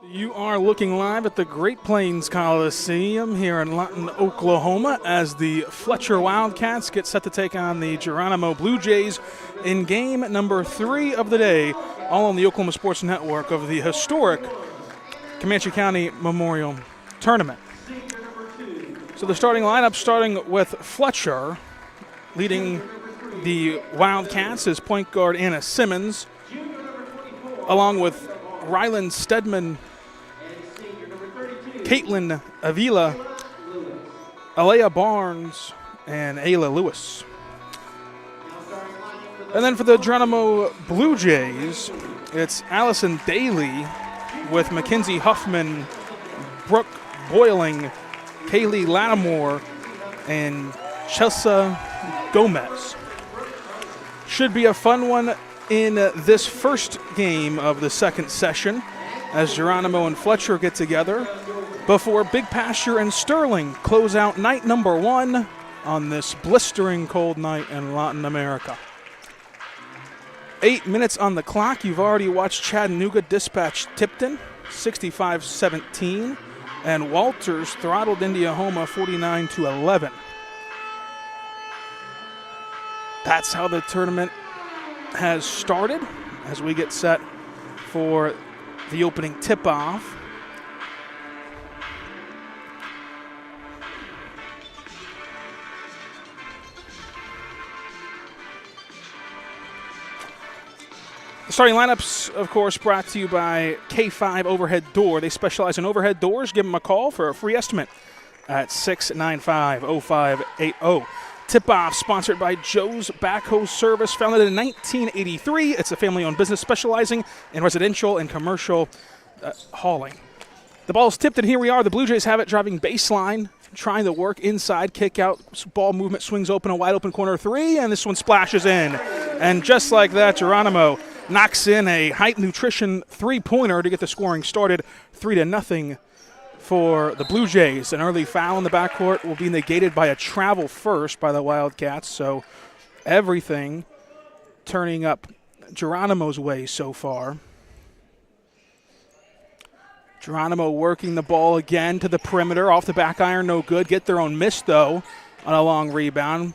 You are looking live at the Great Plains Coliseum here in Lawton, Oklahoma, as the Fletcher Wildcats get set to take on the Geronimo Blue Jays in game number 3 of the day, all on the Oklahoma Sports Network of the historic Comanche County Memorial Tournament. So the starting lineup, starting with Fletcher, leading the Wildcats is point guard Anna Simmons, along with Rylan Stedman, Caitlin Avila, Alea Barnes, and Ayla Lewis. And then for the Geronimo Blue Jays, it's Allison Daly with Mackenzie Huffman, Brooke Boiling, Kaylee Lattimore, and Chelsea Gomez. Should be a fun one in this first game of the second session as Geronimo and Fletcher get together before Big Pasture and Sterling close out night number 1 on this blistering cold night in Latin America. 8 minutes on the clock. You've already watched Chattanooga dispatch Tipton 65-17, and Walters throttled Indiahoma 49-11. That's how the tournament has started as we get set for the opening tip-off. The starting lineups, of course, brought to you by K5 Overhead Door. They specialize in overhead doors. Give them a call for a free estimate at 695-0580. Tip-off sponsored by Joe's Backhoe Service, founded in 1983. It's a family-owned business specializing in residential and commercial hauling. The ball's tipped, and here we are. The Blue Jays have it, driving baseline, trying to work inside, kick out, ball movement, swings open, a wide-open corner 3, and this one splashes in. And just like that, Geronimo knocks in a Hype Nutrition three-pointer to get the scoring started, 3-0 for the Blue Jays. An early foul in the backcourt will be negated by a travel first by the Wildcats, so everything turning up Geronimo's way so far. Geronimo working the ball again to the perimeter, off the back iron, no good. Get their own miss, though, on a long rebound.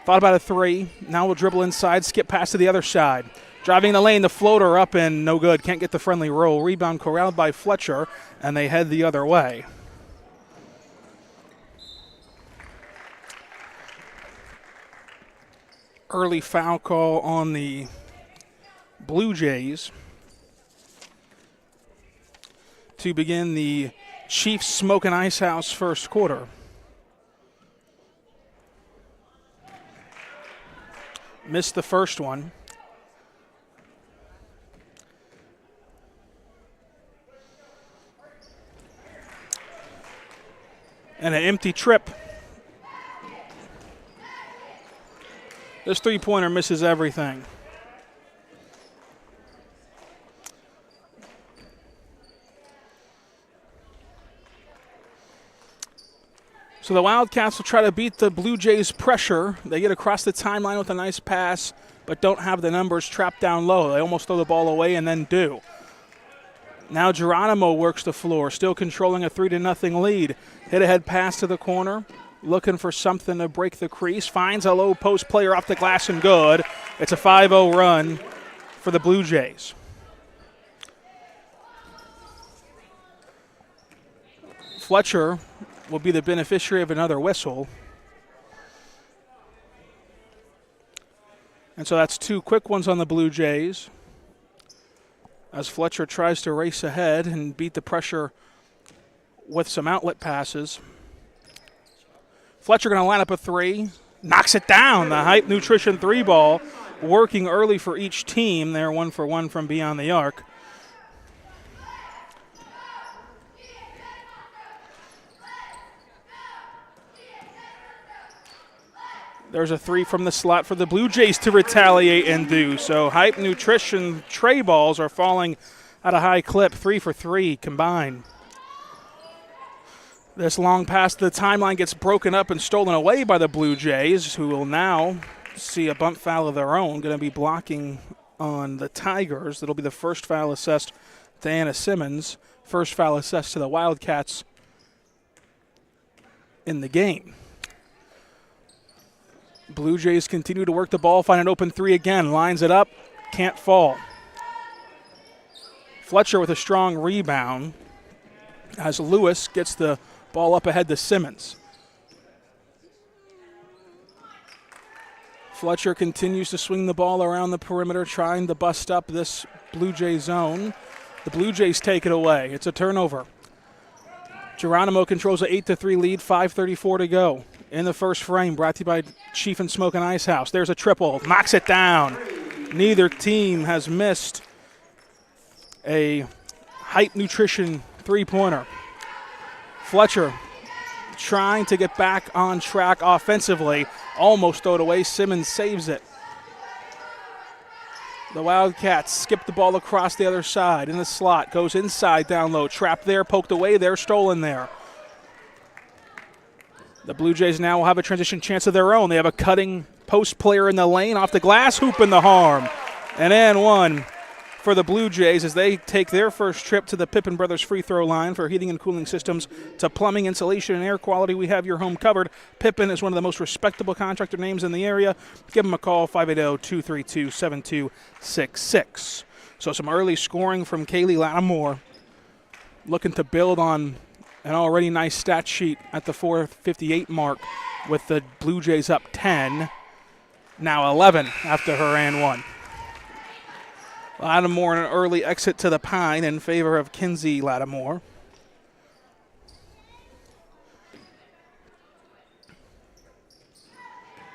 Thought about a 3. Now we'll dribble inside, skip pass to the other side. Driving in the lane, the floater up and no good. Can't get the friendly roll. Rebound corralled by Fletcher, and they head the other way. Early foul call on the Blue Jays to begin the Chiefs Smoke and Ice House first quarter. Missed the first one. And an empty trip. This three-pointer misses everything. So the Wildcats will try to beat the Blue Jays' pressure. They get across the timeline with a nice pass, but don't have the numbers trapped down low. They almost throw the ball away and then do. Now Geronimo works the floor, still controlling a 3-0 lead. Hit ahead pass to the corner, looking for something to break the crease. Finds a low post player off the glass and good. It's a 5-0 run for the Blue Jays. Fletcher will be the beneficiary of another whistle. And so that's 2 quick ones on the Blue Jays, as Fletcher tries to race ahead and beat the pressure with some outlet passes. Fletcher going to line up a 3, knocks it down. The Hype Nutrition 3-ball working early for each team. They're 1 for 1 from beyond the arc. There's a 3 from the slot for the Blue Jays to retaliate and do. So Hype Nutrition tray balls are falling at a high clip, 3 for 3 combined. This long pass to the timeline gets broken up and stolen away by the Blue Jays, who will now see a bump foul of their own. Going to be blocking on the Tigers. That'll be the first foul assessed to Anna Simmons. First foul assessed to the Wildcats in the game. Blue Jays continue to work the ball, find an open three again, lines it up, can't fall. Fletcher with a strong rebound as Lewis gets the ball up ahead to Simmons. Fletcher continues to swing the ball around the perimeter, trying to bust up this Blue Jay zone. The Blue Jays take it away. It's a turnover. Geronimo controls an 8-3 lead, 5:34 to go. In the first frame, brought to you by Chief and Smoke and Ice House. There's a triple, knocks it down. Neither team has missed a Hype Nutrition three-pointer. Fletcher trying to get back on track offensively. Almost throw it away. Simmons saves it. The Wildcats skip the ball across the other side in the slot. Goes inside, down low. Trapped there, poked away there, stolen there. The Blue Jays now will have a transition chance of their own. They have a cutting post player in the lane, off the glass, hoop in the harm. And one for the Blue Jays as they take their first trip to the Pippen Brothers free throw line. For heating and cooling systems to plumbing, insulation, and air quality, we have your home covered. Pippen is one of the most respectable contractor names in the area. Give them a call, 580-232-7266. So some early scoring from Kaylee Lattimore, looking to build on an already nice stat sheet at the 4:58 mark with the Blue Jays up 10, now 11 after her and one. Lattimore an early exit to the pine in favor of Kinsey Lattimore.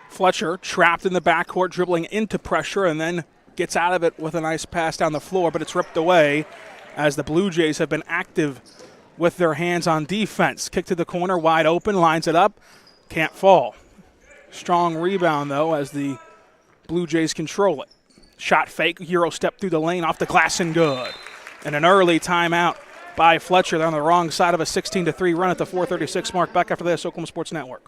Fletcher trapped in the backcourt, dribbling into pressure, and then gets out of it with a nice pass down the floor, but it's ripped away as the Blue Jays have been active with their hands on defense. Kick to the corner, wide open, lines it up, can't fall. Strong rebound, though, as the Blue Jays control it. Shot fake, Euro step through the lane, off the glass and good. And an early timeout by Fletcher. They're on the wrong side of a 16-3 run at the 4:36 mark. Back after this, Oklahoma Sports Network.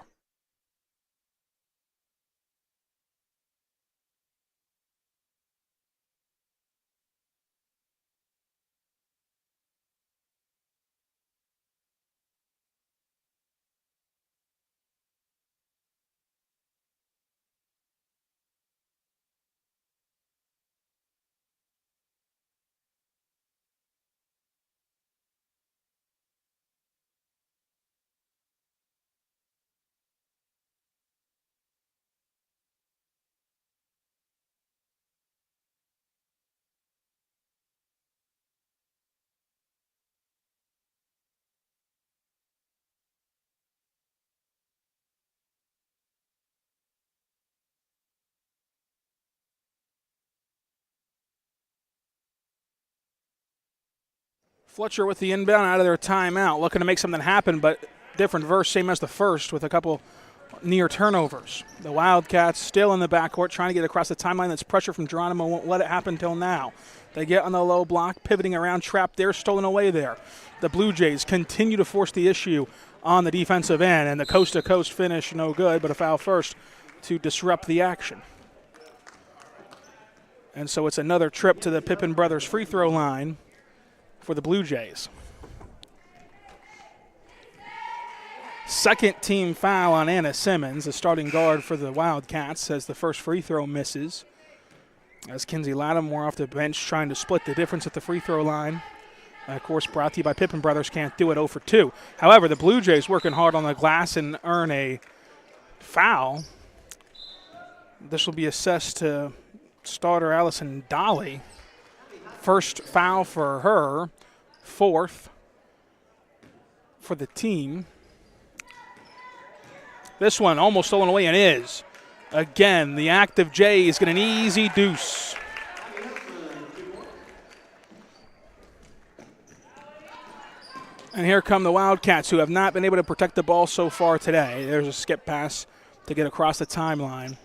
Fletcher with the inbound out of their timeout, looking to make something happen, but different verse, same as the first, with a couple near turnovers. The Wildcats still in the backcourt, trying to get across the timeline. That's pressure from Geronimo, won't let it happen till now. They get on the low block, pivoting around, trapped there, stolen away there. The Blue Jays continue to force the issue on the defensive end, and the coast-to-coast finish, no good, but a foul first to disrupt the action. And so it's another trip to the Pippen Brothers free throw line for the Blue Jays. Second team foul on Anna Simmons, the starting guard for the Wildcats, as the first free throw misses. As Kinsey Lattimore off the bench trying to split the difference at the free throw line. And of course, brought to you by Pippen Brothers, can't do it, 0 for 2. However, the Blue Jays working hard on the glass and earn a foul. This will be assessed to starter Allison Dolly. First foul for her, fourth for the team. This one almost stolen away and is. Again, the active Jays get an easy deuce. And here come the Wildcats, who have not been able to protect the ball so far today. There's a skip pass to get across the timeline.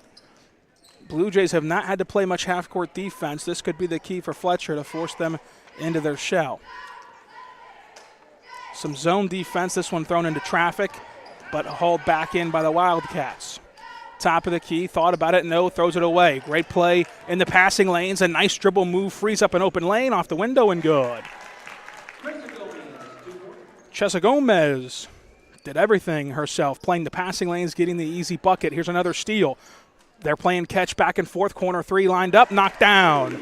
Blue Jays have not had to play much half-court defense. This could be the key for Fletcher to force them into their shell. Some zone defense, this one thrown into traffic, but hauled back in by the Wildcats. Top of the key, thought about it, no, throws it away. Great play in the passing lanes, a nice dribble move, frees up an open lane off the window and good. Chesa Gomez did everything herself, playing the passing lanes, getting the easy bucket. Here's another steal. They're playing catch back and forth. Corner three lined up, knocked down.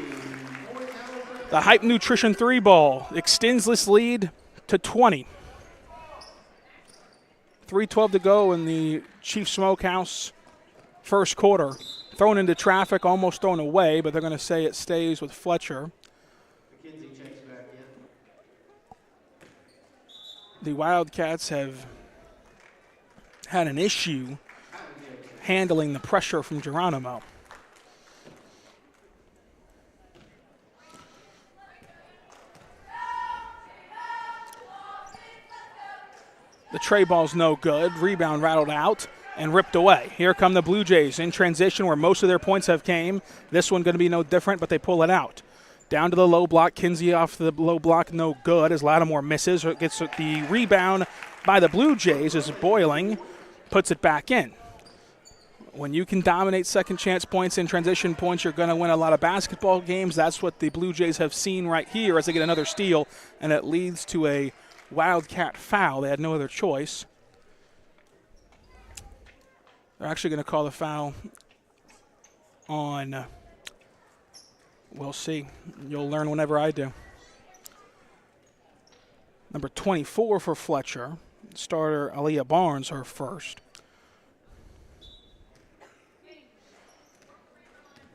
The Hype Nutrition 3-ball extends this lead to 20. 3:12 to go in the Chief Smokehouse first quarter. Thrown into traffic, almost thrown away, but they're going to say it stays with Fletcher. The Wildcats have had an issue handling the pressure from Geronimo. The tray ball's no good. Rebound rattled out and ripped away. Here come the Blue Jays in transition where most of their points have came. This one going to be no different, but they pull it out. Down to the low block. Kinsey off the low block, no good as Lattimore misses. Gets the rebound by the Blue Jays as Boiling puts it back in. When you can dominate second chance points and transition points, you're going to win a lot of basketball games. That's what the Blue Jays have seen right here as they get another steal, and it leads to a Wildcat foul. They had no other choice. They're actually going to call the foul on, we'll see. You'll learn whenever I do. Number 24 for Fletcher. Starter Aaliyah Barnes, her first.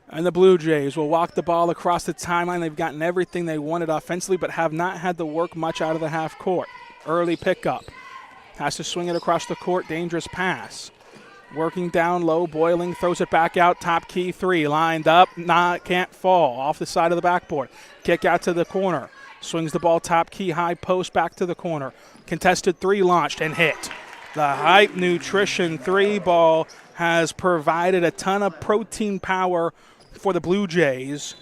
And the Blue Jays will walk the ball across the timeline. They've gotten everything they wanted offensively, but have not had to work much out of the half court. Early pickup. Has to swing it across the court. Dangerous pass. Working down low. Boiling throws it back out. Top key three. Lined up. Can't fall. Off the side of the backboard. Kick out to the corner. Swings the ball top key. High post back to the corner. Contested three launched and hit. The Hype Nutrition 3-ball has provided a ton of protein power for the Blue Jays.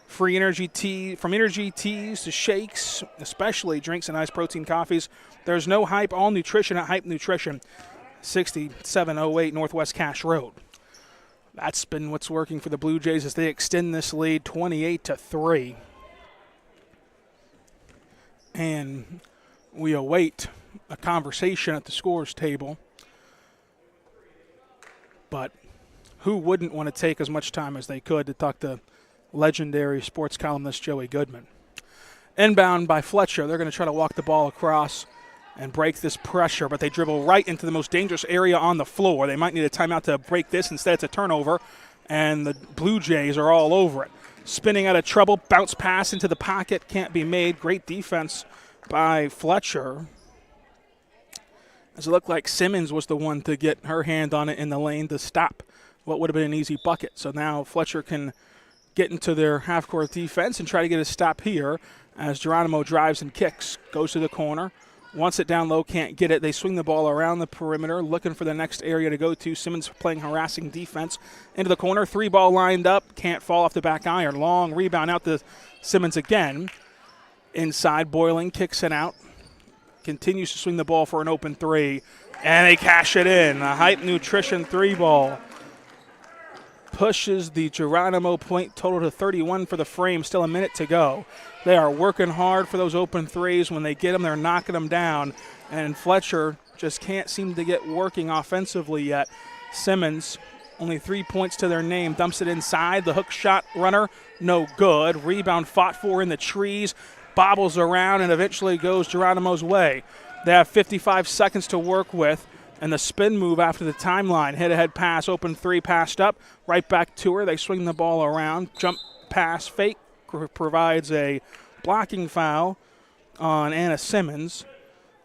Free energy tea, from energy teas to shakes, especially drinks and iced protein coffees. There's no hype, all nutrition at Hype Nutrition, 6708 Northwest Cache Road. That's been what's working for the Blue Jays as they extend this lead 28-3. And we await a conversation at the scores table. But who wouldn't want to take as much time as they could to talk to legendary sports columnist Joey Goodman? Inbound by Fletcher. They're going to try to walk the ball across and break this pressure, but they dribble right into the most dangerous area on the floor. They might need a timeout to break this. Instead, it's a turnover, and the Blue Jays are all over it. Spinning out of trouble, bounce pass into the pocket, can't be made. Great defense by Fletcher. As it looked like Simmons was the one to get her hand on it in the lane to stop what would have been an easy bucket. So now Fletcher can get into their half-court defense and try to get a stop here as Geronimo drives and kicks. Goes to the corner. Wants it down low, can't get it. They swing the ball around the perimeter, looking for the next area to go to. Simmons playing harassing defense. Into the corner, 3-ball lined up. Can't fall off the back iron. Long rebound out to Simmons again. Inside, Boiling kicks it out. Continues to swing the ball for an open three. And they cash it in. A Hype Nutrition 3-ball. Pushes the Geronimo point total to 31 for the frame. Still a minute to go. They are working hard for those open threes. When they get them, they're knocking them down. And Fletcher just can't seem to get working offensively yet. Simmons, only 3 points to their name, dumps it inside. The hook shot runner, no good. Rebound fought for in the trees. Bobbles around and eventually goes Geronimo's way. They have 55 seconds to work with. And the spin move after the timeline. Head-ahead pass, open three, passed up. Right back to her. They swing the ball around. Jump pass, fake provides a blocking foul on Anna Simmons.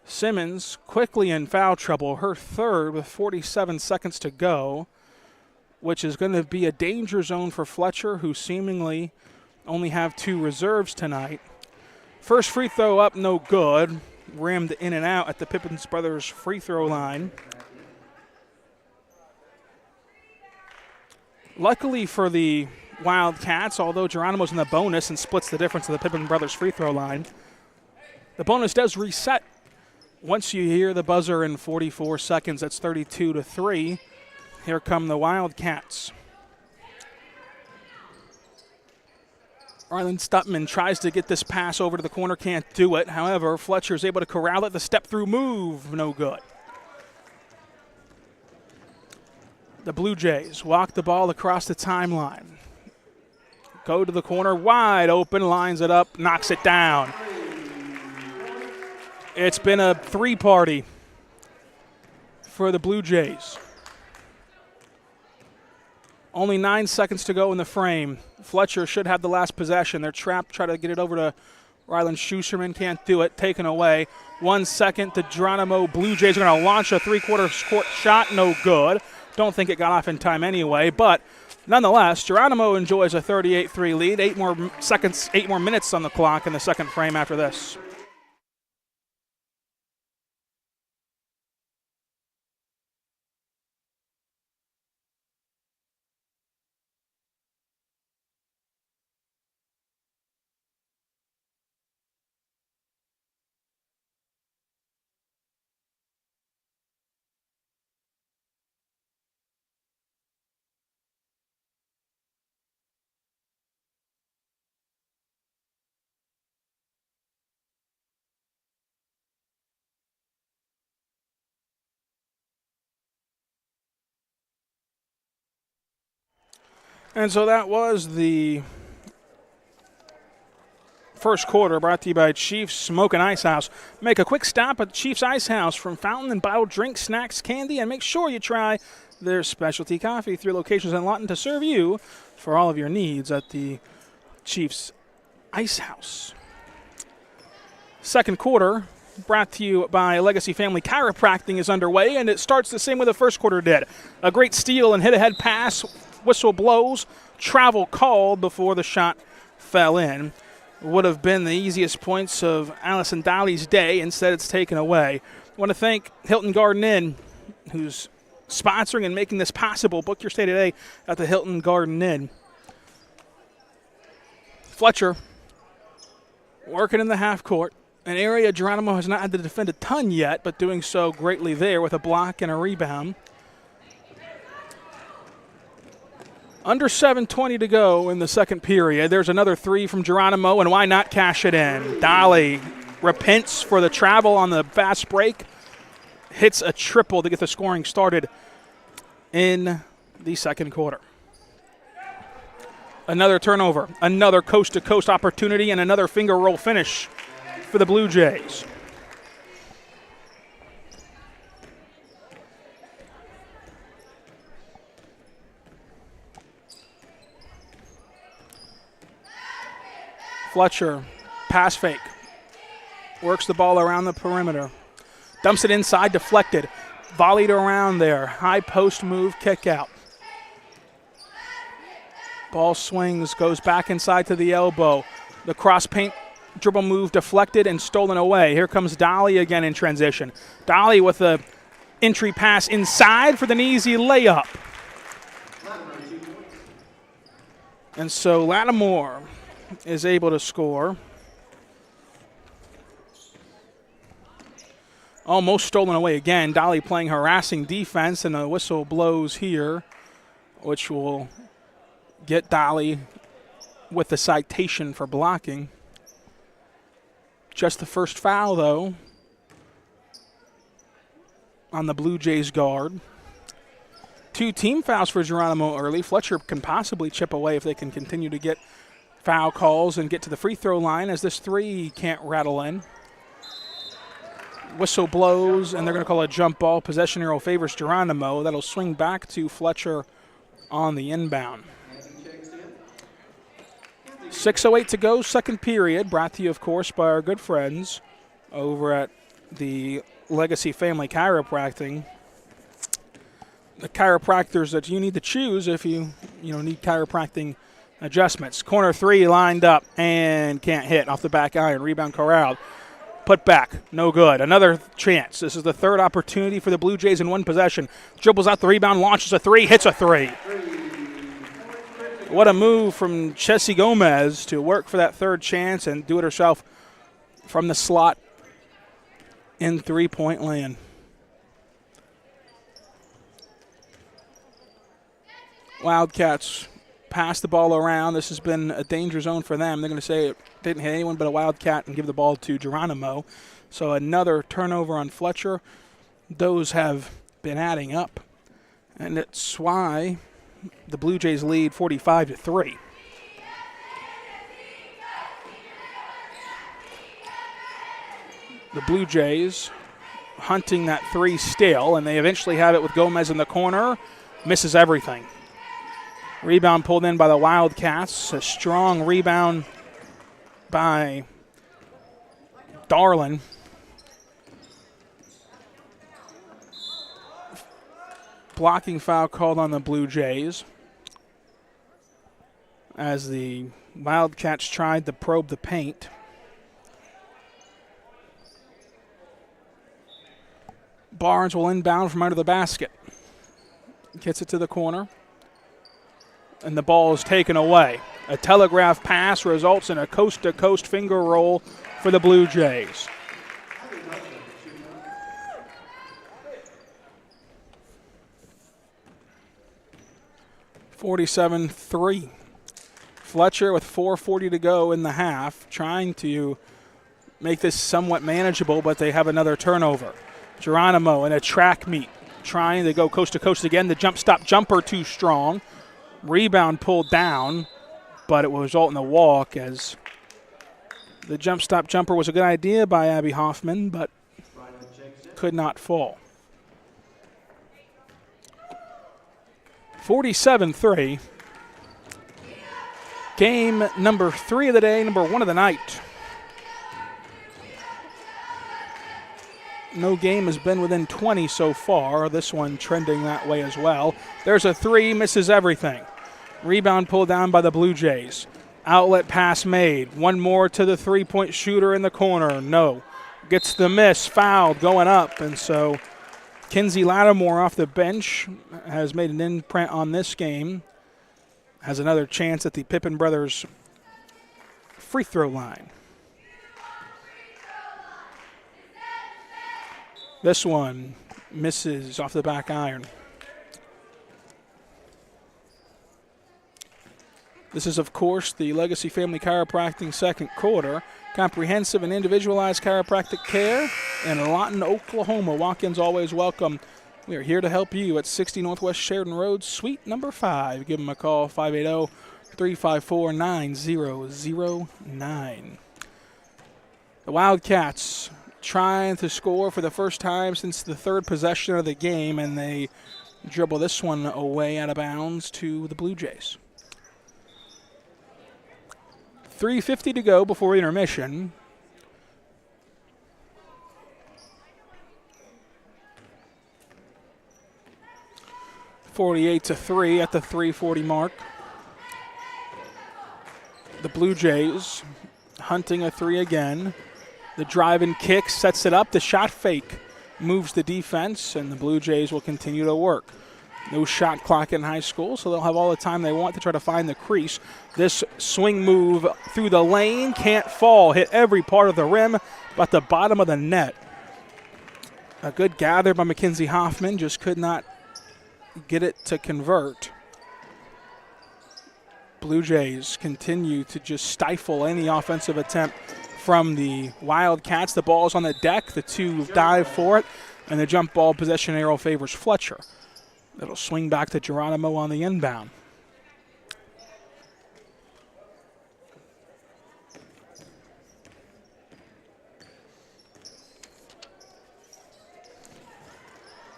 Simmons quickly in foul trouble. Her third with 47 seconds to go, which is going to be a danger zone for Fletcher, who seemingly only have 2 reserves tonight. First free throw up, no good. Rimmed in and out at the Pippins Brothers free throw line. Luckily for the Wildcats, although Geronimo's in the bonus and splits the difference of the Pippin Brothers free throw line, the bonus does reset once you hear the buzzer in 44 seconds. That's 32-3. Here come the Wildcats. Rylan Stutman tries to get this pass over to the corner, can't do it. However, Fletcher's able to corral it. The step-through move, no good. The Blue Jays walk the ball across the timeline. Go to the corner, wide open, lines it up, knocks it down. It's been a three-party for the Blue Jays. Only 9 seconds to go in the frame. Fletcher should have the last possession. They're trapped, try to get it over to Rylan Schusterman, can't do it, taken away. 1 second, the Geronimo Blue Jays are going to launch a three-quarter court shot, no good. Don't think it got off in time anyway, but nonetheless, Geronimo enjoys a 38-3 lead. 8 more seconds, 8 more minutes on the clock in the second frame after this. And so that was the first quarter, brought to you by Chiefs Smoke and Ice House. Make a quick stop at Chiefs Ice House from fountain and bottled drinks, snacks, candy, and make sure you try their specialty coffee. 3 locations in Lawton to serve you for all of your needs at the Chiefs Ice House. Second quarter, brought to you by Legacy Family Chiropractic, is underway, and it starts the same way the first quarter did. A great steal and hit-ahead pass. Whistle blows, travel called before the shot fell in. Would have been the easiest points of Allison Dowley's day. Instead, it's taken away. I want to thank Hilton Garden Inn, who's sponsoring and making this possible. Book your stay today at the Hilton Garden Inn. Fletcher working in the half court, an area Geronimo has not had to defend a ton yet, but doing so greatly there with a block and a rebound. Under 7:20 to go in the second period. There's another three from Geronimo, and why not cash it in? Dowley repents for the travel on the fast break. Hits a triple to get the scoring started in the second quarter. Another turnover, another coast-to-coast opportunity, and another finger roll finish for the Blue Jays. Fletcher, pass fake, works the ball around the perimeter, dumps it inside, deflected, volleyed around there, high post move, kick out. Ball swings, goes back inside to the elbow. The cross paint dribble move deflected and stolen away. Here comes Dowley again in transition. Dowley with the entry pass inside for the easy layup. And so Lattimore is able to score. Almost stolen away again. Dowley playing harassing defense, and a whistle blows here, which will get Dowley with the citation for blocking. Just the first foul, though, on the Blue Jays guard. 2 team fouls for Geronimo early. Fletcher can possibly chip away if they can continue to get foul calls and get to the free throw line, as this 3 can't rattle in. Whistle blows, and they're going to call a jump ball. Possession arrow favors Geronimo. That'll swing back to Fletcher on the inbound. 6:08 to go, second period. Brought to you, of course, by our good friends over at the Legacy Family Chiropractic. The chiropractors that you need to choose if you need chiropractic adjustments. Corner 3 lined up and can't hit off the back iron. Rebound corralled. Put back, no good. Another chance. This is the third opportunity for the Blue Jays in one possession. Dribbles out the rebound, launches a 3, hits a 3. What a move from Chessie Gomez to work for that third chance and do it herself from the slot in three-point land. Wildcats pass the ball around. This has been a danger zone for them. They're going to say it didn't hit anyone but a Wildcat and give the ball to Geronimo. So another turnover on Fletcher. Those have been adding up. And it's why the Blue Jays lead 45-3. The Blue Jays hunting that three still, and they eventually have it with Gomez in the corner. Misses everything. Rebound pulled in by the Wildcats. A strong rebound by Darlin. Blocking foul called on the Blue Jays as the Wildcats tried to probe the paint. Barnes will inbound from under the basket. Gets it to the corner. And the ball is taken away. A telegraph pass results in a coast-to-coast finger roll for the Blue Jays. (47-3). Fletcher with 4:40 to go in the half, trying to make this somewhat manageable, but they have another turnover. Geronimo in a track meet, trying to go coast to coast again. The jump stop jumper too strong. Rebound pulled down, but it will result in a walk as the jump stop jumper was a good idea by Abby Hoffman, but could not fall. 47-3. Game number 3 of the day, number 1 of the night. No game has been within 20 so far. This one trending that way as well. There's a three, misses everything. Rebound pulled down by the Blue Jays. Outlet pass made. One more to the three-point shooter in the corner. No. Gets the miss, fouled, going up. And so Kinsey Lattimore off the bench has made an imprint on this game. Has another chance at the Pippen brothers free throw line. This one misses off the back iron. This is, of course, the Legacy Family Chiropractic second quarter. Comprehensive and individualized chiropractic care in Lawton, Oklahoma. Walk-ins always welcome. We are here to help you at 60 Northwest Sheridan Road, Suite number 5. Give them a call, 580-354-9009. The Wildcats trying to score for the first time since the third possession of the game, and they dribble this one away out of bounds to the Blue Jays. 3:50 to go before intermission. (48-3) at the 3:40 mark. The Blue Jays hunting a three again. The drive and kick sets it up. The shot fake moves the defense, and the Blue Jays will continue to work. No shot clock in high school, so they'll have all the time they want to try to find the crease. This swing move through the lane can't fall. Hit every part of the rim, but the bottom of the net. A good gather by Mackenzie Hoffman, just could not get it to convert. Blue Jays continue to just stifle any offensive attempt from the Wildcats. The ball's on the deck. The two dive for it, and the jump ball possession arrow favors Fletcher. It'll swing back to Geronimo on the inbound.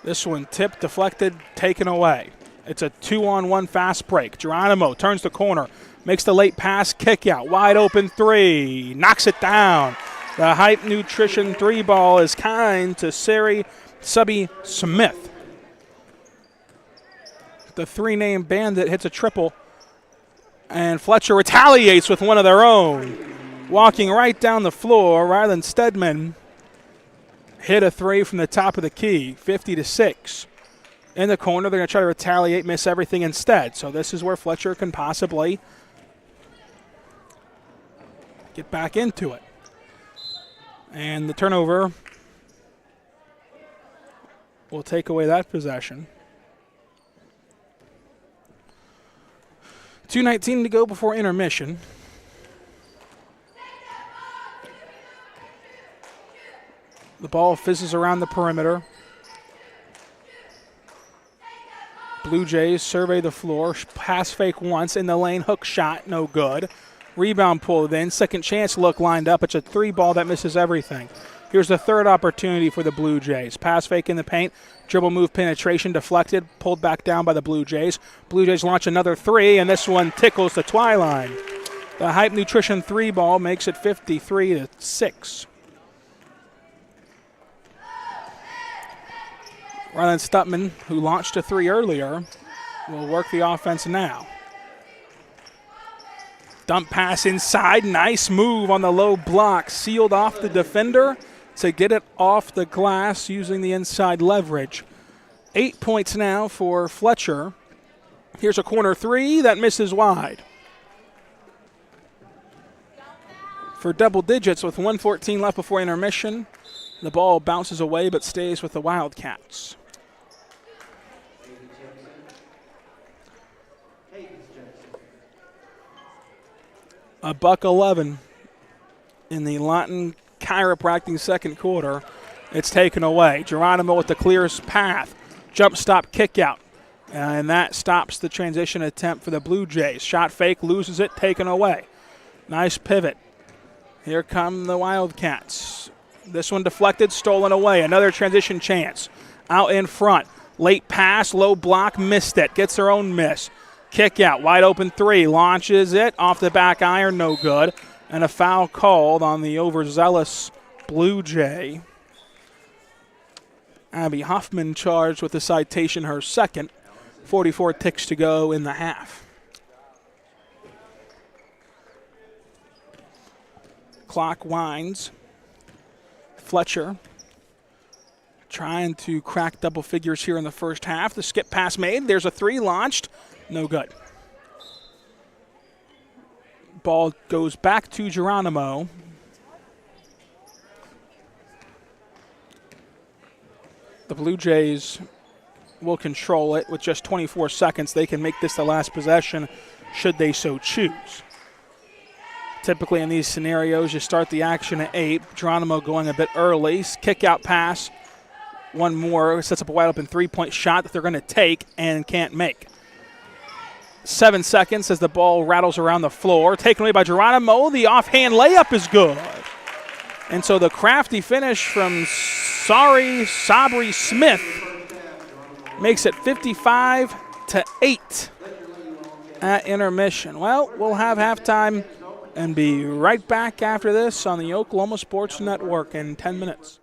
This one tipped, deflected, taken away. It's a 2-on-1 fast break. Geronimo turns the corner, makes the late pass, kick out, wide open three, knocks it down. The Hype Nutrition three ball is kind to Sari Subby Smith. The three-name bandit hits a triple, and Fletcher retaliates with one of their own. Walking right down the floor, Rylan Stedman hit a three from the top of the key, 50-6. In the corner, they're going to try to retaliate, miss everything instead. So this is where Fletcher can possibly get back into it. And the turnover will take away that possession. 2:19 to go before intermission. The ball fizzes around the perimeter. Blue Jays survey the floor. Pass fake once in the lane. Hook shot, no good. Rebound pulled in. Second chance look lined up. It's a three ball that misses everything. Here's the third opportunity for the Blue Jays. Pass fake in the paint. Dribble move penetration deflected. Pulled back down by the Blue Jays. Blue Jays launch another three, and this one tickles the twi-line. The Hype Nutrition three ball makes it 53-6. Rylan Stutman, who launched a three earlier, will work the offense now. Dump pass inside. Nice move on the low block. Sealed off the defender to get it off the glass using the inside leverage. 8 points now for Fletcher. Here's a corner three that misses wide. For double digits with 1:14 left before intermission, the ball bounces away but stays with the Wildcats. $1:11 in the Lawton chiropractic second quarter. It's taken away. Geronimo with the clearest path. Jump stop kick out. And that stops the transition attempt for the Blue Jays. Shot fake, loses it, taken away. Nice pivot. Here come the Wildcats. This one deflected, stolen away. Another transition chance. Out in front. Late pass, low block, missed it. Gets their own miss. Kick out, wide open three. Launches it off the back iron, no good. And a foul called on the overzealous Blue Jay. Abby Huffman charged with the citation, her second. 44 ticks to go in the half. Clock winds. Fletcher trying to crack double figures here in the first half. The skip pass made. There's a three launched. No good. Ball goes back to Geronimo. The Blue Jays will control it with just 24 seconds. They can make this the last possession should they so choose. Typically in these scenarios, you start the action at 8. Geronimo going a bit early. Kick out pass. One more. Sets up a wide open three-point shot that they're going to take and can't make. 7 seconds as the ball rattles around the floor. Taken away by Geronimo. The offhand layup is good. And so the crafty finish from Sabri Smith makes it 55-8 at intermission. Well, we'll have halftime and be right back after this on the Oklahoma Sports Network in 10 minutes.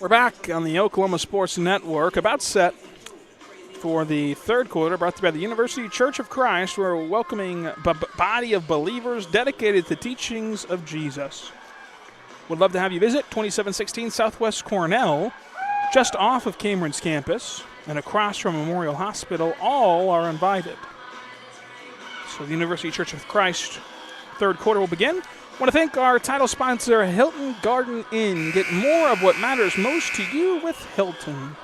We're back on the Oklahoma Sports Network, about set for the third quarter, brought to you by the University Church of Christ. We're welcoming a body of believers dedicated to the teachings of Jesus. Would love to have you visit 2716 Southwest Cornell, just off of Cameron's campus and across from Memorial Hospital. All are invited. So the University Church of Christ third quarter will begin. I want to thank our title sponsor, Hilton Garden Inn. Get more of what matters most to you with Hilton.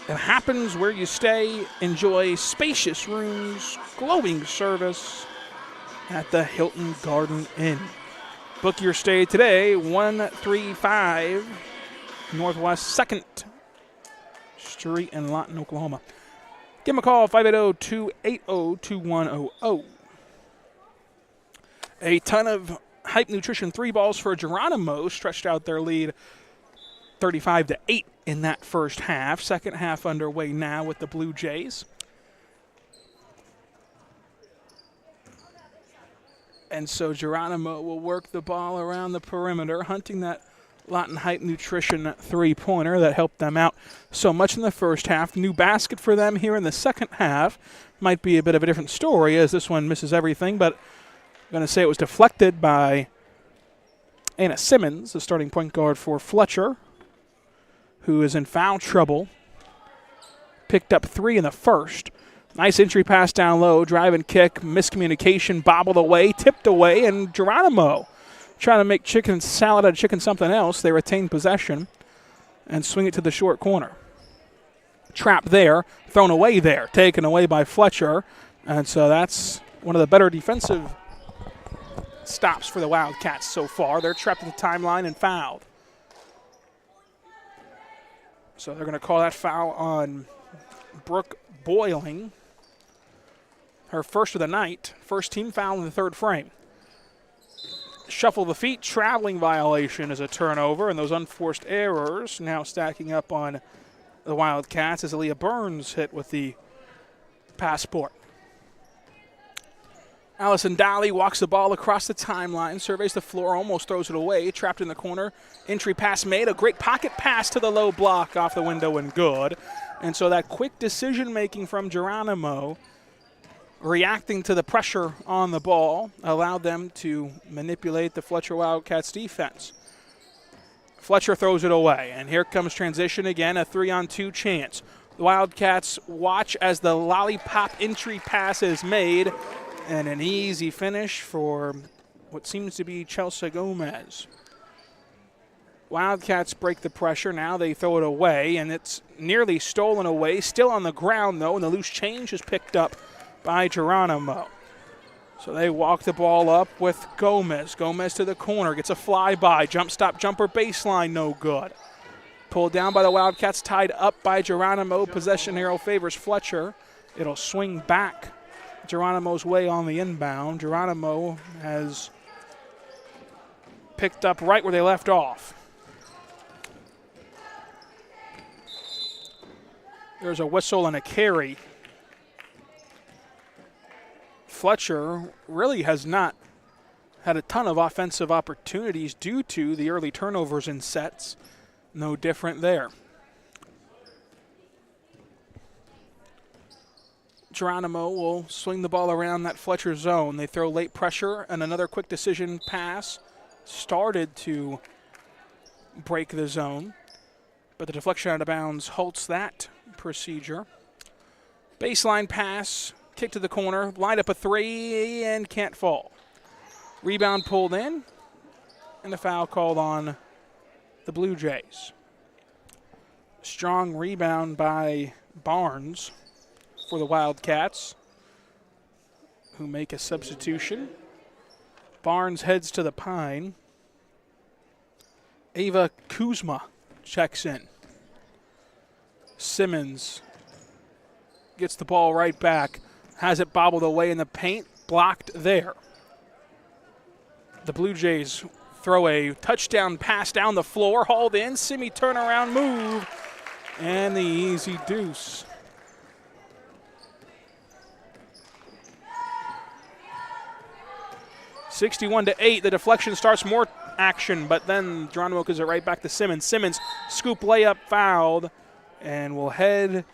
It happens where you stay. Enjoy spacious rooms, glowing service at the Hilton Garden Inn. Book your stay today, 135 Northwest 2nd Street in Lawton, Oklahoma. Give them a call, 580-280-2100. A ton of Hype Nutrition 3 balls for Geronimo stretched out their lead 35-8 in that first half. Second half underway now with the Blue Jays. And so Geronimo will work the ball around the perimeter, hunting that Lawton Hype Nutrition three-pointer that helped them out so much in the first half. New basket for them here in the second half. Might be a bit of a different story as this one misses everything, but I'm going to say it was deflected by Anna Simmons, the starting point guard for Fletcher, who is in foul trouble. Picked up 3 in the first. Nice entry pass down low, drive and kick, miscommunication, bobbled away, tipped away, and Geronimo trying to make chicken salad out of chicken something else. They retain possession and swing it to the short corner. Trap there, thrown away there, taken away by Fletcher. And so that's one of the better defensive stops for the Wildcats so far. They're trapped at the timeline and fouled. So they're going to call that foul on Brooke Boiling. Her first of the night. First team foul in the third frame. Shuffle the feet, traveling violation is a turnover, and those unforced errors now stacking up on the Wildcats as Aaliyah Burns hit with the passport. Allison Daly walks the ball across the timeline, surveys the floor, almost throws it away, trapped in the corner. Entry pass made, a great pocket pass to the low block off the window and good. And so that quick decision-making from Geronimo, reacting to the pressure on the ball, allowed them to manipulate the Fletcher Wildcats defense. Fletcher throws it away, and here comes transition again, a 3-on-2 chance. The Wildcats watch as the lollipop entry pass is made, and an easy finish for what seems to be Chelsea Gomez. Wildcats break the pressure. Now they throw it away, and it's nearly stolen away. Still on the ground, though, and the loose change is picked up by Geronimo. So they walk the ball up with Gomez. Gomez to the corner, gets a flyby. Jump stop jumper baseline, no good. Pulled down by the Wildcats, tied up by Geronimo. Possession arrow favors Fletcher. It'll swing back Geronimo's way on the inbound. Geronimo has picked up right where they left off. There's a whistle and a carry. Fletcher really has not had a ton of offensive opportunities due to the early turnovers in sets. No different there. Geronimo will swing the ball around that Fletcher zone. They throw late pressure, and another quick decision pass started to break the zone, but the deflection out of bounds halts that procedure. Baseline pass, kick to the corner, line up a 3, and can't fall. Rebound pulled in, and a foul called on the Blue Jays. Strong rebound by Barnes for the Wildcats, who make a substitution. Barnes heads to the pine. Ava Kuzma checks in. Simmons gets the ball right back, has it bobbled away in the paint, blocked there. The Blue Jays throw a touchdown pass down the floor, hauled in, semi turnaround move, and the easy deuce. (61-8). The deflection starts more action, but then Geronimo gives it right back to Simmons. Simmons, scoop layup, fouled, and will head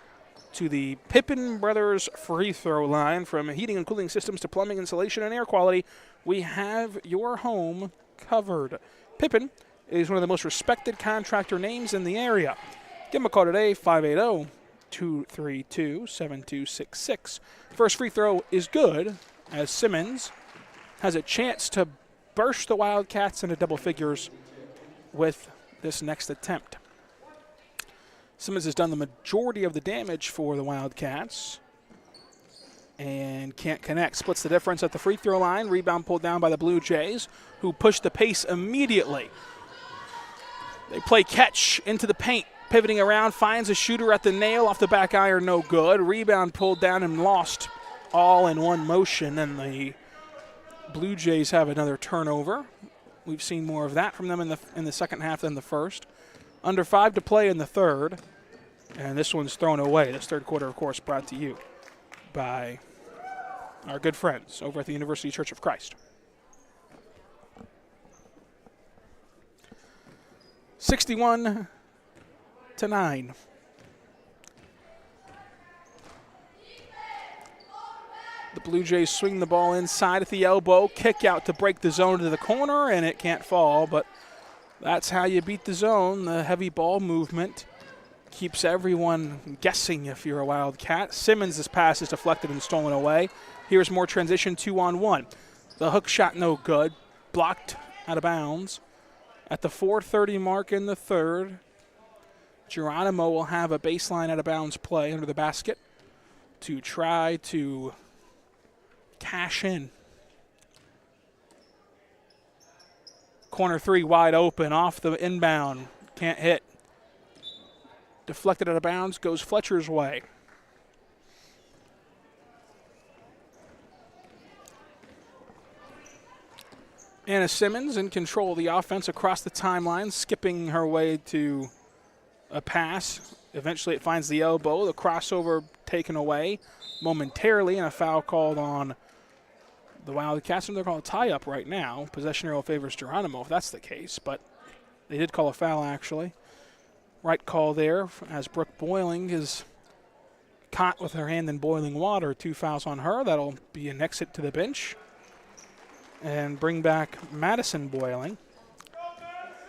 to the Pippen Brothers free throw line. From heating and cooling systems to plumbing, insulation, and air quality, we have your home covered. Pippen is one of the most respected contractor names in the area. Give them a call today, 580-232-7266. First free throw is good, as Simmons has a chance to burst the Wildcats into double figures with this next attempt. Simmons has done the majority of the damage for the Wildcats and can't connect. Splits the difference at the free throw line. Rebound pulled down by the Blue Jays, who pushed the pace immediately. They play catch into the paint. Pivoting around, finds a shooter at the nail, off the back iron, no good. Rebound pulled down and lost all in one motion, and the Blue Jays have another turnover. We've seen more of that from them in the second half than the first. Under 5 to play in the third, and this one's thrown away. This third quarter, of course, brought to you by our good friends over at the University Church of Christ. 61-9. The Blue Jays swing the ball inside at the elbow, kick out to break the zone to the corner, and it can't fall, but that's how you beat the zone. The heavy ball movement keeps everyone guessing if you're a Wildcat. Simmons' pass is deflected and stolen away. Here's more transition 2-on-1. The hook shot no good, blocked out of bounds. At the 4:30 mark in the third, Geronimo will have a baseline out of bounds play under the basket to try to cash in. Corner three wide open, off the inbound, can't hit. Deflected out of bounds, goes Fletcher's way. Anna Simmons in control of the offense across the timeline, skipping her way to a pass. Eventually it finds the elbow, the crossover taken away momentarily, and a foul called on the Wildcats. And they're calling a tie-up right now. Possession arrow favors Geronimo if that's the case, but they did call a foul actually. Right call there, as Brooke Boiling is caught with her hand in boiling water. 2 fouls on her. That'll be an exit to the bench and bring back Madison Boiling.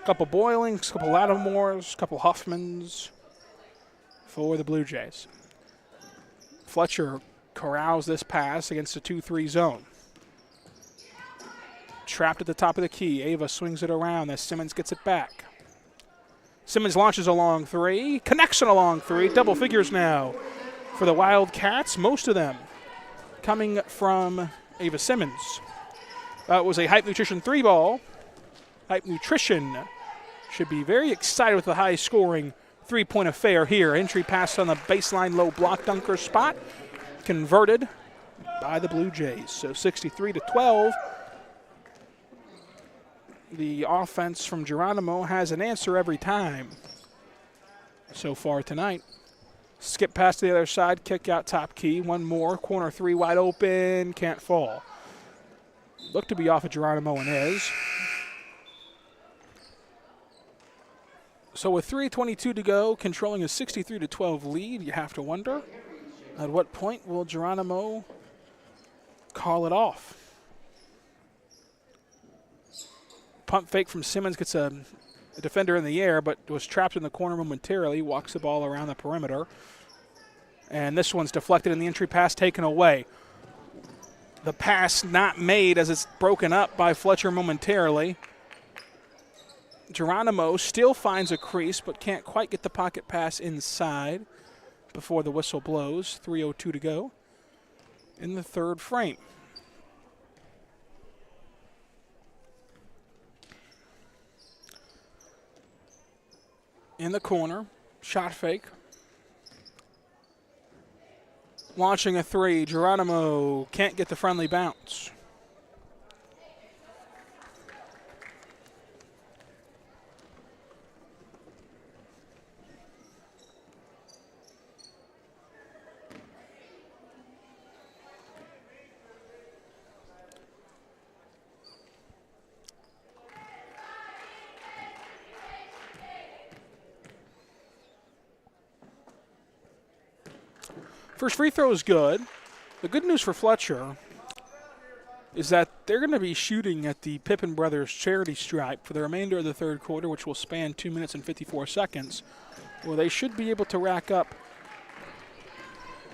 Couple Boilings, couple Lattimores, couple Huffmans for the Blue Jays. Fletcher corrals this pass against the 2-3 zone. Trapped at the top of the key. Ava swings it around as Simmons gets it back. Simmons launches a long three, connects on a long three, double figures now for the Wildcats, most of them coming from Ava Simmons. It was a Hype Nutrition 3-ball. Hype Nutrition should be very excited with the high-scoring three-point affair here. Entry pass on the baseline low block dunker spot, converted by the Blue Jays. So 63-12. The offense from Geronimo has an answer every time so far tonight. Skip pass to the other side, kick out top key. One more, corner three wide open, can't fall. Look to be off of Geronimo and is. So with 3:22 to go, controlling a 63-12 lead, you have to wonder, at what point will Geronimo call it off? Pump fake from Simmons gets a defender in the air, but was trapped in the corner momentarily, walks the ball around the perimeter. And this one's deflected and the entry pass taken away. The pass not made as it's broken up by Fletcher momentarily. Geronimo still finds a crease, but can't quite get the pocket pass inside before the whistle blows. 3:02 to go in the third frame. In the corner, shot fake. Launching a three, Geronimo can't get the friendly bounce. First free throw is good. The good news for Fletcher is that they're going to be shooting at the Pippen Brothers charity stripe for the remainder of the third quarter, which will span 2 minutes and 54 seconds, where they should be able to rack up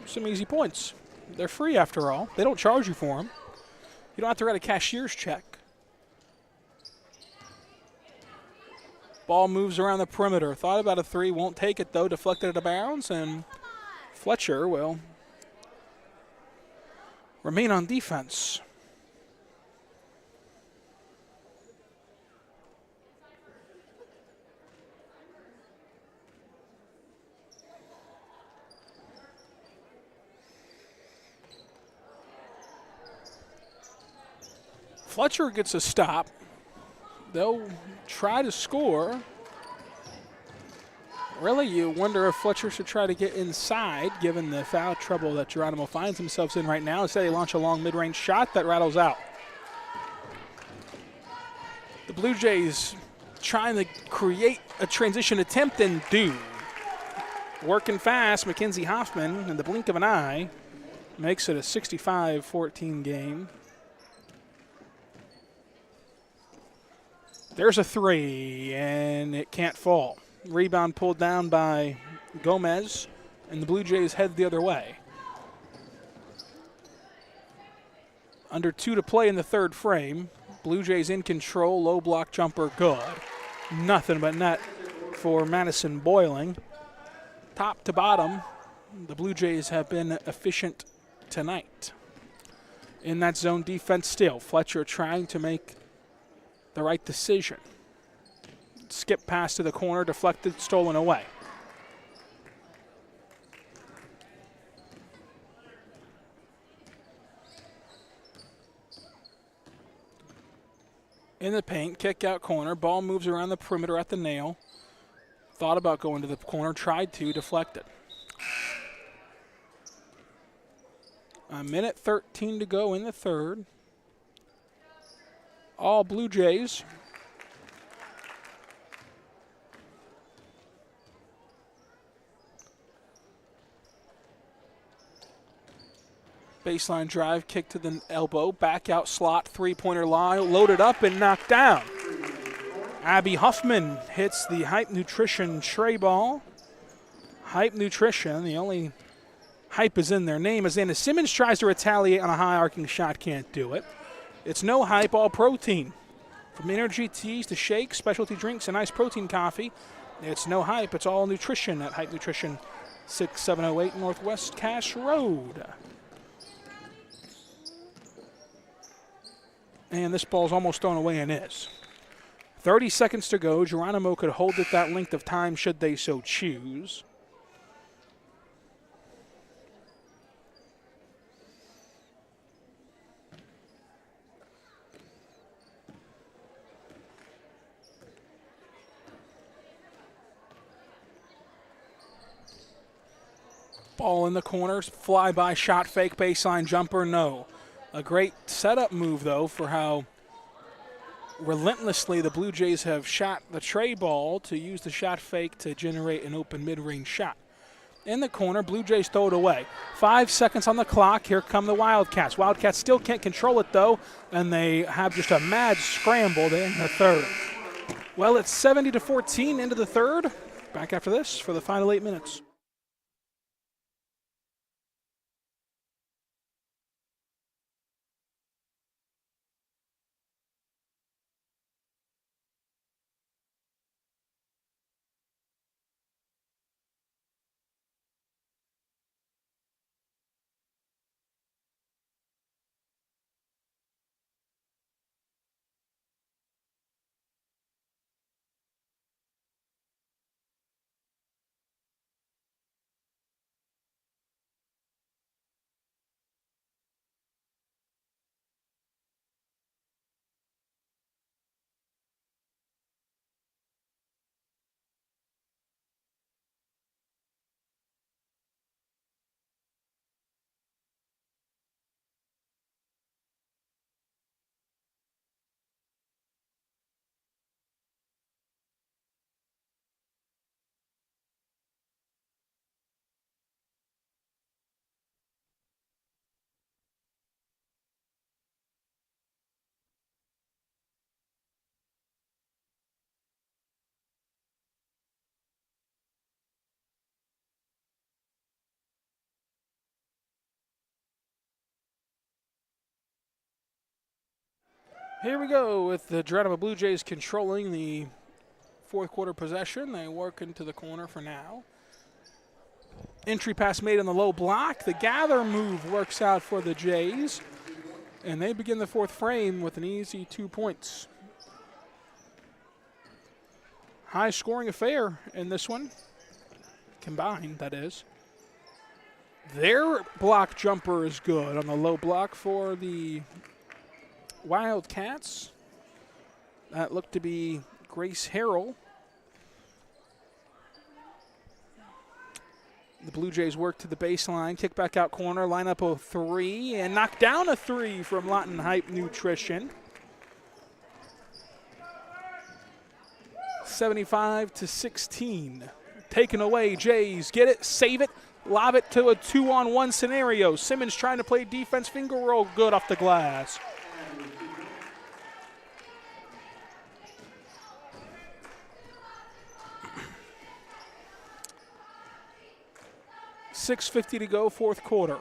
some easy points. They're free after all. They don't charge you for them. You don't have to write a cashier's check. Ball moves around the perimeter. Thought about a three, won't take it though. Deflected out of bounds, and Fletcher will remain on defense. Fletcher gets a stop. They'll try to score. Really, you wonder if Fletcher should try to get inside, given the foul trouble that Geronimo finds themselves in right now. Instead, they launch a long mid-range shot that rattles out. The Blue Jays trying to create a transition attempt and do. Working fast, Mackenzie Hoffman, in the blink of an eye, makes it a 65-14 game. There's a three, and it can't fall. Rebound pulled down by Gomez, and the Blue Jays head the other way. Under 2 to play in the third frame. Blue Jays in control, low block jumper, good. Nothing but net for Madison Boiling. Top to bottom, the Blue Jays have been efficient tonight. In that zone defense still, Fletcher trying to make the right decision. Skip pass to the corner, deflected, stolen away. In the paint, kick out corner, ball moves around the perimeter at the nail. Thought about going to the corner, tried to, deflected. A minute 13 to go in the third. All Blue Jays. Baseline drive, kick to the elbow, back out slot, three-pointer line, loaded up and knocked down. Abby Huffman hits the Hype Nutrition tray ball. Hype Nutrition, the only hype is in their name, as Anna Simmons tries to retaliate on a high arcing shot, can't do it. It's no hype, all protein. From energy teas to shakes, specialty drinks, and iced protein coffee, it's no hype, it's all nutrition at Hype Nutrition, 6708 Northwest Cash Road. And this ball's almost thrown away and is. 30 seconds to go. Geronimo could hold it that length of time should they so choose. Ball in the corners, fly-by shot fake, baseline jumper, no. A great setup move, though, for how relentlessly the Blue Jays have shot the tray ball to use the shot fake to generate an open mid-range shot. In the corner, Blue Jays throw it away. 5 seconds on the clock. Here come the Wildcats. Wildcats still can't control it, though, and they have just a mad scramble to end the third. Well, it's 70-14 into the third. Back after this for the final 8 minutes. Here we go with the Geronimo Blue Jays controlling the fourth quarter possession. They work into the corner for now. Entry pass made on the low block. The gather move works out for the Jays. And they begin the fourth frame with an easy 2 points. High scoring affair in this one. Combined, that is. Their block jumper is good on the low block for the Wildcats. That looked to be Grace Harrell. The Blue Jays work to the baseline, kick back out corner, line up a three, and knock down a three from Lawton Hype Nutrition. 75-16. Taken away, Jays get it, save it, lob it to a 2-on-1 scenario. Simmons trying to play defense, finger roll good off the glass. .650 to go, fourth quarter.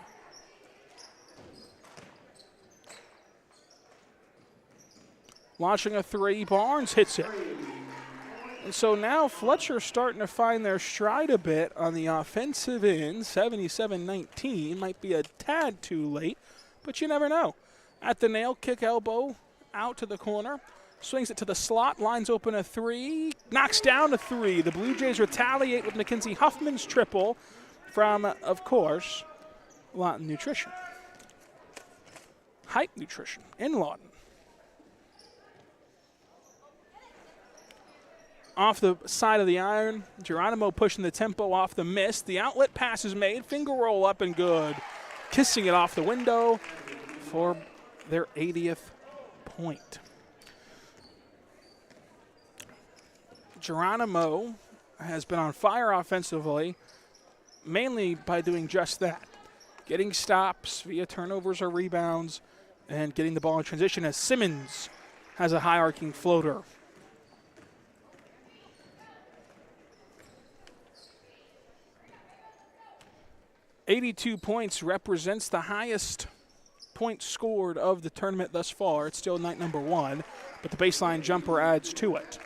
Launching a three, Barnes hits it. And so now Fletcher's starting to find their stride a bit on the offensive end. 77-19, might be a tad too late, but you never know. At the nail, kick elbow, out to the corner. Swings it to the slot, lines open a three, knocks down a three. The Blue Jays retaliate with Mackenzie Huffman's triple from, of course, Lawton Nutrition. Hype Nutrition in Lawton. Off the side of the iron, Geronimo pushing the tempo off the miss. The outlet pass is made, finger roll up and good. Kissing it off the window for their 80th point. Geronimo has been on fire offensively, mainly by doing just that. Getting stops via turnovers or rebounds and getting the ball in transition as Simmons has a high arcing floater. .82 points represents the highest points scored of the tournament thus far. It's still night number one, but the baseline jumper adds to it.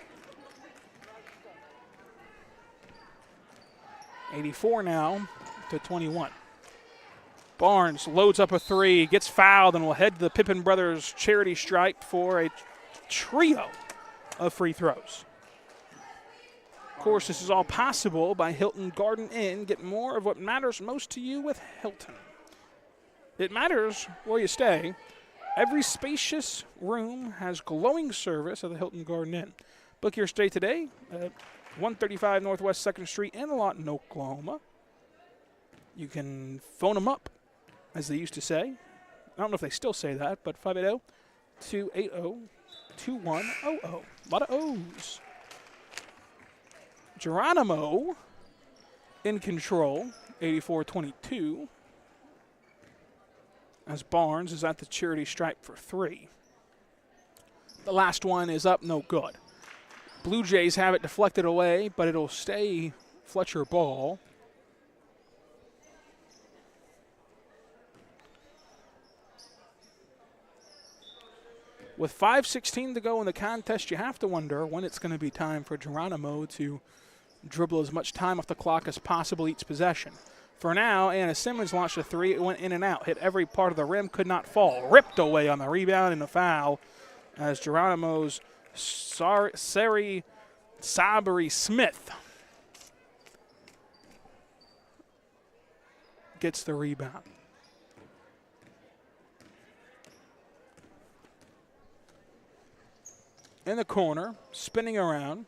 84 now to 21. Barnes loads up a three, gets fouled, and will head to the Pippen Brothers charity stripe for a trio of free throws. Of course, this is all possible by Hilton Garden Inn. Get more of what matters most to you with Hilton. It matters where you stay. Every spacious room has glowing service at the Hilton Garden Inn. Book your stay today at 135 Northwest 2nd Street in Lawton, Oklahoma. You can phone them up, as they used to say. I don't know if they still say that, but 580-280-2100. A lot of O's. Geronimo in control, 84-22, as Barnes is at the charity stripe for three. The last one is up, no good. Blue Jays have it deflected away, but it'll stay Fletcher ball. With 5:16 to go in the contest, you have to wonder when it's going to be time for Geronimo to dribble as much time off the clock as possible each possession. For now, Anna Simmons launched a three. It went in and out, hit every part of the rim, could not fall. Ripped away on the rebound and a foul as Geronimo's Sari Sabri Smith gets the rebound. In the corner, spinning around.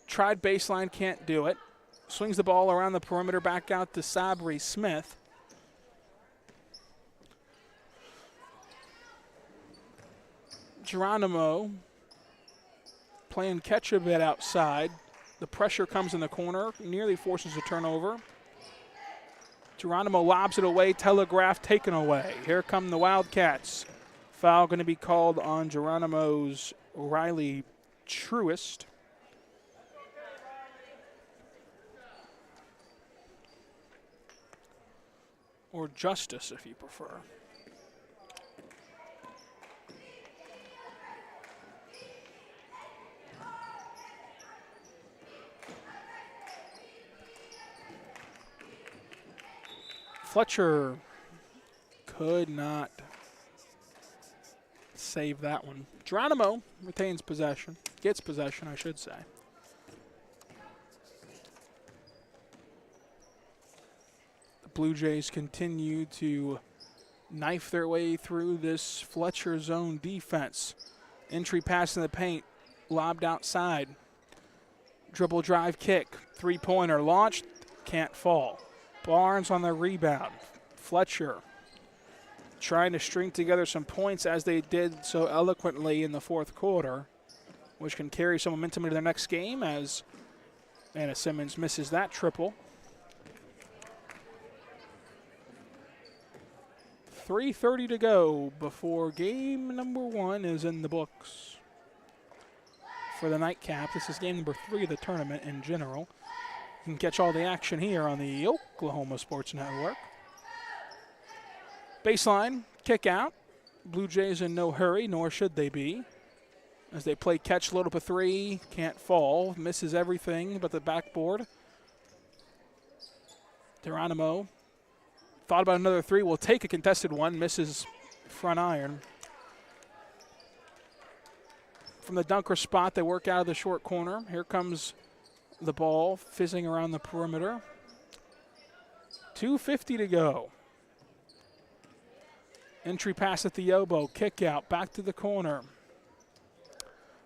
Tried baseline, can't do it. Swings the ball around the perimeter, back out to Sabri Smith. Geronimo playing catch a bit outside. The pressure comes in the corner, nearly forces a turnover. Geronimo lobs it away, telegraph taken away. Here come the Wildcats. Foul going to be called on Geronimo's Riley Truist. Or Justice, if you prefer. Fletcher could not save that one. Geronimo retains possession. Gets possession, I should say. The Blue Jays continue to knife their way through this Fletcher zone defense. Entry pass in the paint, lobbed outside. Dribble drive kick, three-pointer launched, can't fall. Barnes on the rebound. Fletcher trying to string together some points as they did so eloquently in the fourth quarter, which can carry some momentum into their next game as Anna Simmons misses that triple. 3:30 to go before game number 1 is in the books for the nightcap. This is game number 3 of the tournament in general. You can catch all the action here on the Oklahoma Sports Network. Baseline, kick out. Blue Jays in no hurry, nor should they be. As they play catch, load up a three, can't fall, misses everything but the backboard. Geronimo thought about another three, will take a contested one, misses front iron. From the dunker spot, they work out of the short corner. Here comes the ball fizzing around the perimeter. 2:50 to go. Entry pass at the elbow, kick out, back to the corner.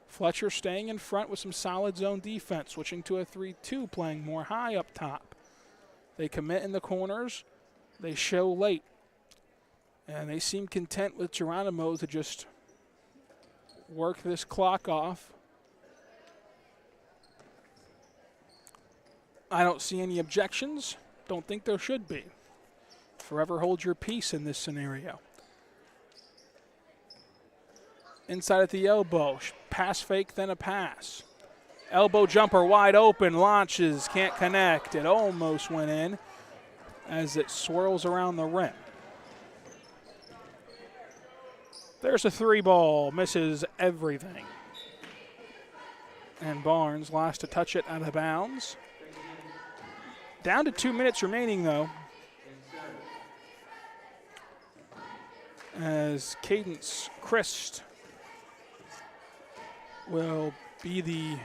Fletcher staying in front with some solid zone defense, switching to a 3-2, playing more high up top. They commit in the corners. They show late. And they seem content with Geronimo to just work this clock off. I don't see any objections. Don't think there should be. Forever hold your peace in this scenario. Inside at the elbow, pass fake, then a pass. Elbow jumper wide open, launches, can't connect. It almost went in as it swirls around the rim. There's a three ball, misses everything. And Barnes last to touch it out of bounds. Down to 2 minutes remaining though, as Cadence Christ will be the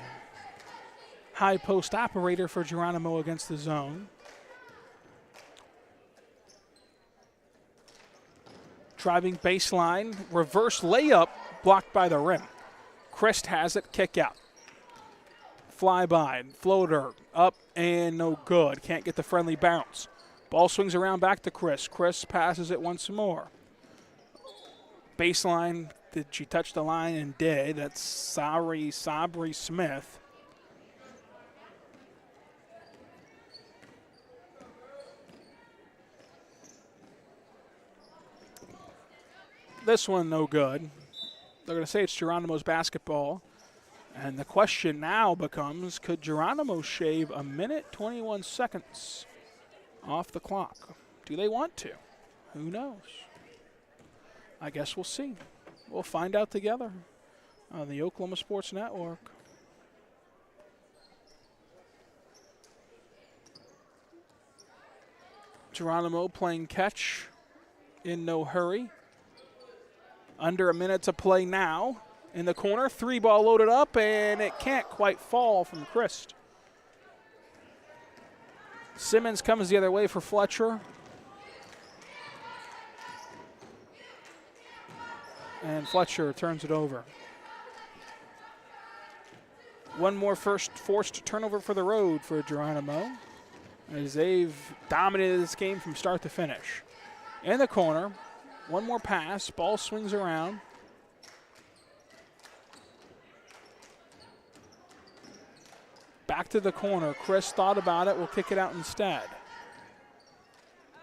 high post operator for Geronimo against the zone. Driving baseline, reverse layup, blocked by the rim. Christ has it, kick out. Fly by, floater, up and no good. Can't get the friendly bounce. Ball swings around back to Chris. Chris passes it once more. Baseline, did she touch the line? And did. That's Sabri Smith. This one no good. They're going to say it's Geronimo's basketball. And the question now becomes, could Geronimo shave a minute, 21 seconds off the clock? Do they want to? Who knows? I guess we'll see. We'll find out together on the Oklahoma Sports Network. Geronimo playing catch in no hurry. Under a minute to play now. In the corner, three ball loaded up, and it can't quite fall from Christ. Simmons comes the other way for Fletcher. And Fletcher turns it over. One more first forced turnover for the road for Geronimo, as they've dominated this game from start to finish. In the corner, one more pass, ball swings around. Back to the corner. Chris thought about it, will kick it out instead.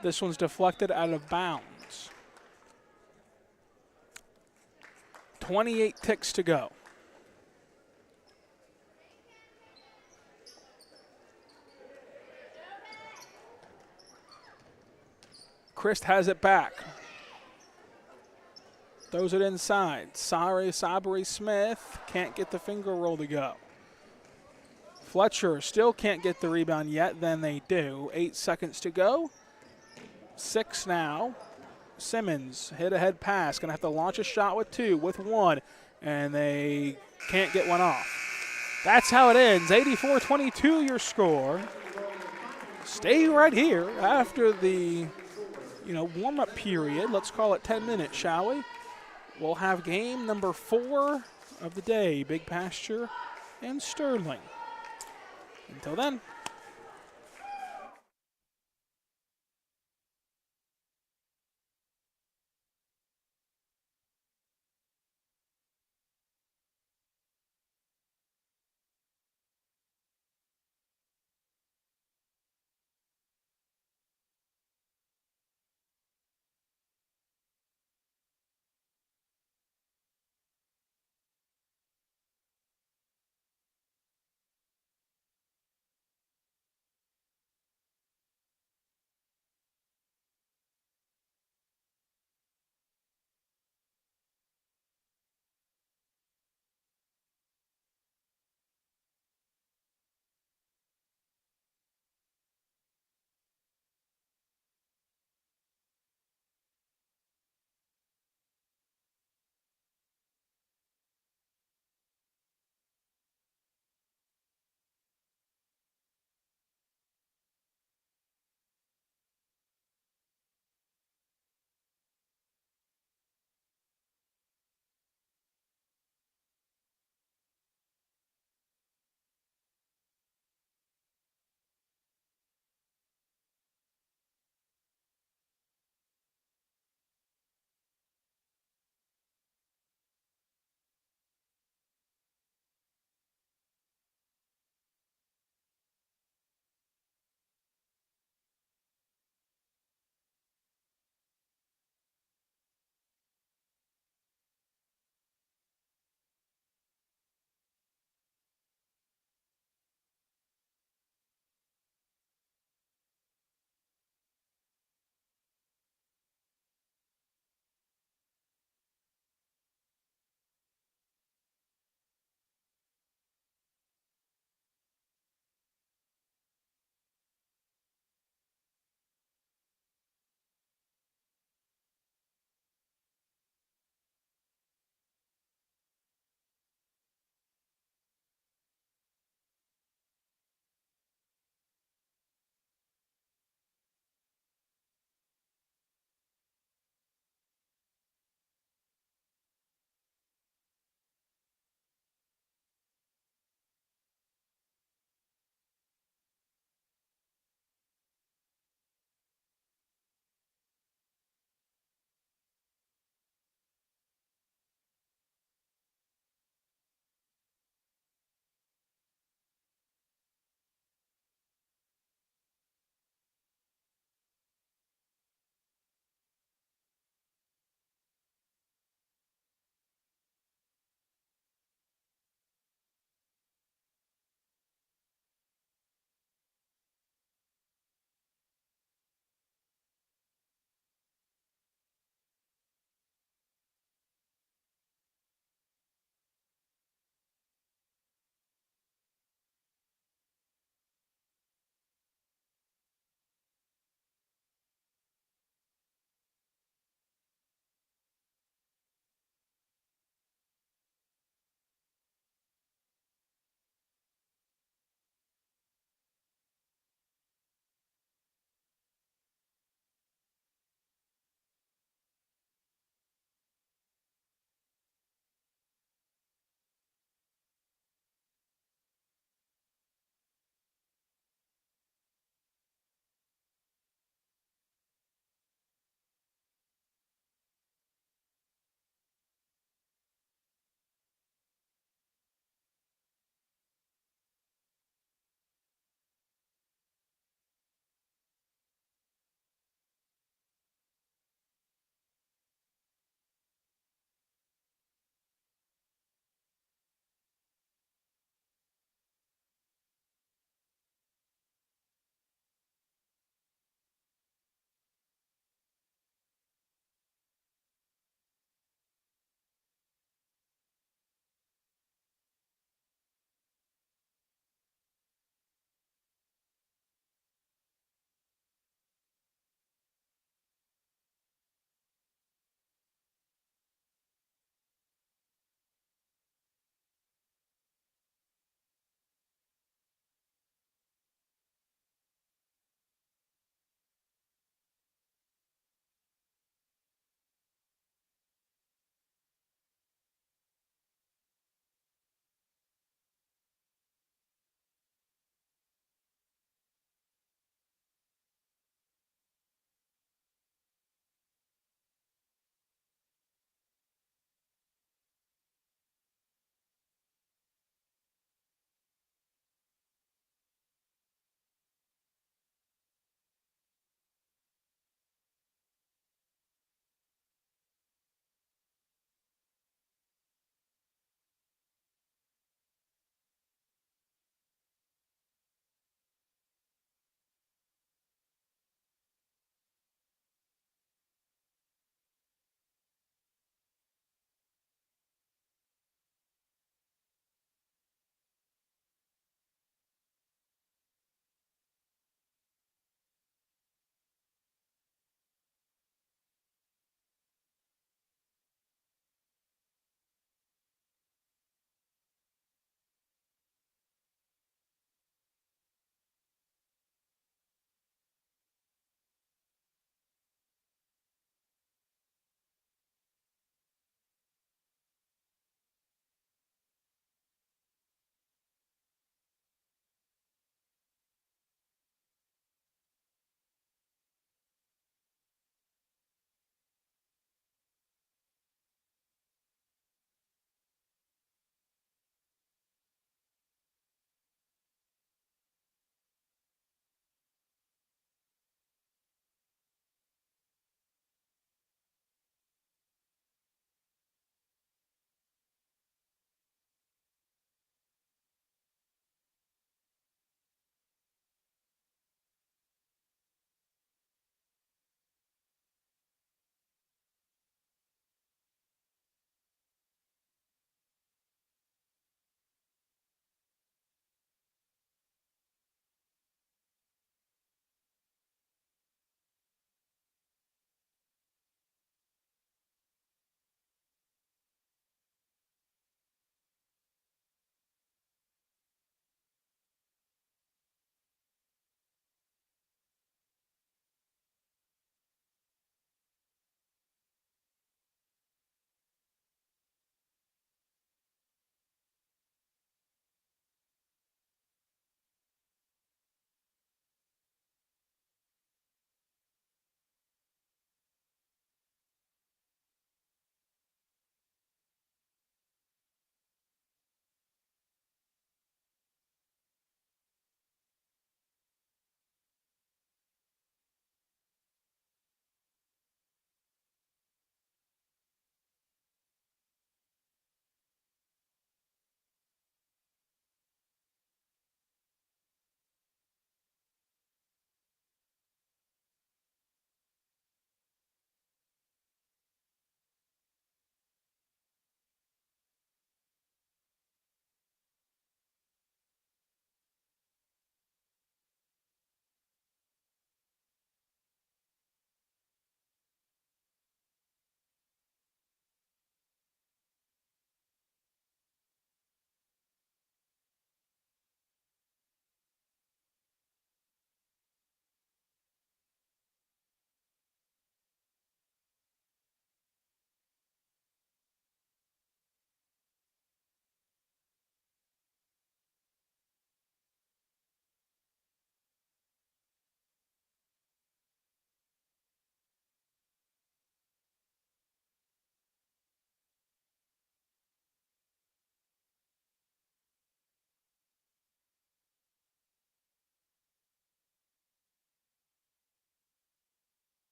This one's deflected out of bounds. 28 ticks to go. Chris has it back. Throws it inside. Sabri Smith can't get the finger roll to go. Fletcher still can't get the rebound yet. Then they do. 8 seconds to go. 6 now. Simmons, hit-ahead pass. Going to have to launch a shot with 2, with 1, and they can't get one off. That's how it ends. 84-22 your score. Stay right here after the warm-up period. Let's call it 10 minutes, shall we? We'll have game number 4 of the day, Big Pasture and Sterling. Until then.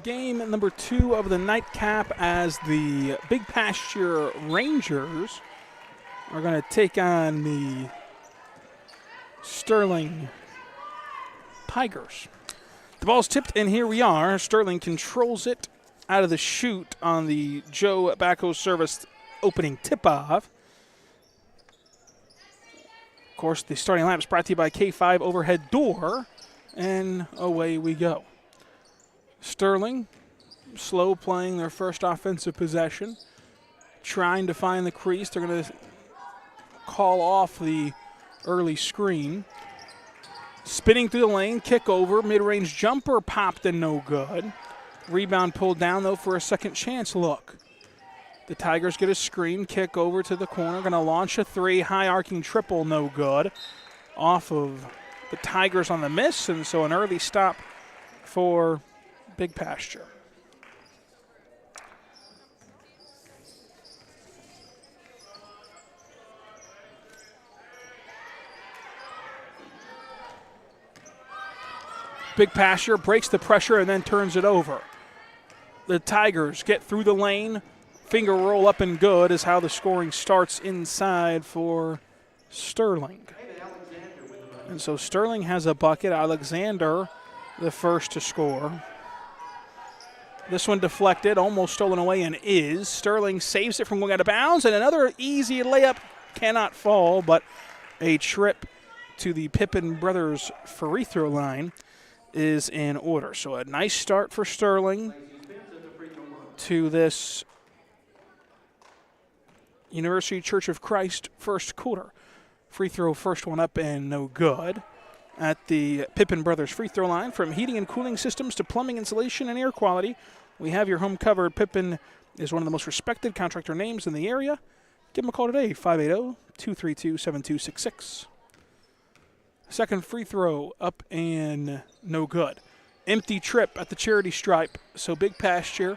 Game number 2 of the nightcap as the Big Pasture Rangers are going to take on the Sterling Tigers. The ball's tipped, and here we are. Sterling controls it out of the chute on the Joe Bacco service opening tip-off. Of course, the starting lineup is brought to you by K5 Overhead Door, and away we go. Sterling, slow playing their first offensive possession, trying to find the crease. They're going to call off the early screen. Spinning through the lane, kick over, mid-range jumper popped and no good. Rebound pulled down, though, for a second chance look. The Tigers get a screen, kick over to the corner, going to launch a 3, high arcing triple, no good. Off of the Tigers on the miss, and so an early stop for Big Pasture. Big Pasture breaks the pressure and then turns it over. The Tigers get through the lane. Finger roll up and good is how the scoring starts inside for Sterling. And so Sterling has a bucket. Alexander, the first to score. This one deflected, almost stolen away, and is. Sterling saves it from going out of bounds, and another easy layup cannot fall, but a trip to the Pippen brothers free throw line is in order. So a nice start for Sterling to this University Church of Christ first quarter. Free throw, first one up and no good. At the Pippen Brothers free throw line, from heating and cooling systems to plumbing, insulation, and air quality, we have your home covered. Pippen is one of the most respected contractor names in the area. Give them a call today, 580-232-7266. Second free throw up and no good. Empty trip at the charity stripe, so Big Pasture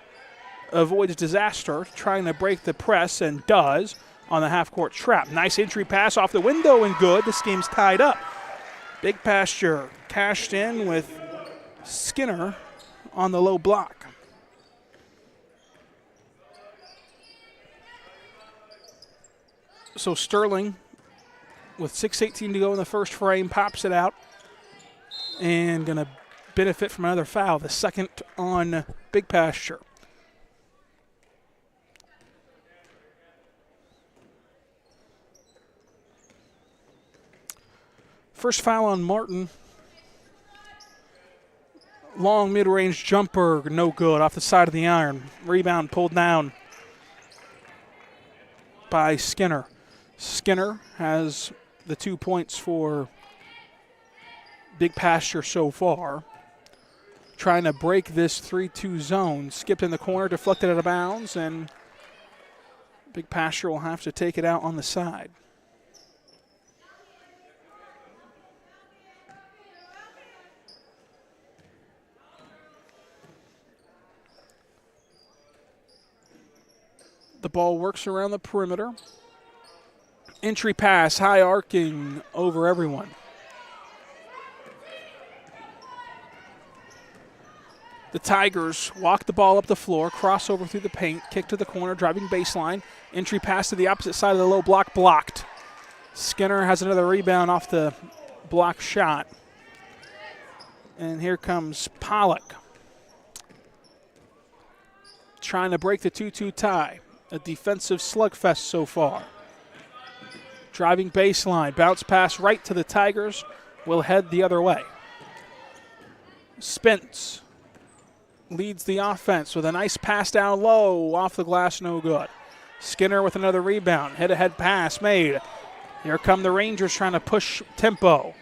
avoids disaster, trying to break the press, and does on the half-court trap. Nice entry pass off the window and good. This game's tied up. Big Pasture cashed in with Skinner on the low block. So Sterling, with 6:18 to go in the first frame, pops it out and going to benefit from another foul, the second on Big Pasture. First foul on Martin. Long mid-range jumper, no good, off the side of the iron. Rebound pulled down by Skinner. Skinner has the 2 points for Big Pasture so far. Trying to break this 3-2 zone. Skipped in the corner, deflected out of bounds, and Big Pasture will have to take it out on the side. The ball works around the perimeter. Entry pass, high arcing over everyone. The Tigers walk the ball up the floor, crossover through the paint, kick to the corner, driving baseline. Entry pass to the opposite side of the low block, blocked. Skinner has another rebound off the block shot. And here comes Pollock, trying to break the 2-2 tie. A defensive slugfest so far. Driving baseline, bounce pass right to the Tigers, will head the other way. Spence leads the offense with a nice pass down low, off the glass, no good. Skinner with another rebound, head-to-head pass made. Here come the Rangers trying to push tempo.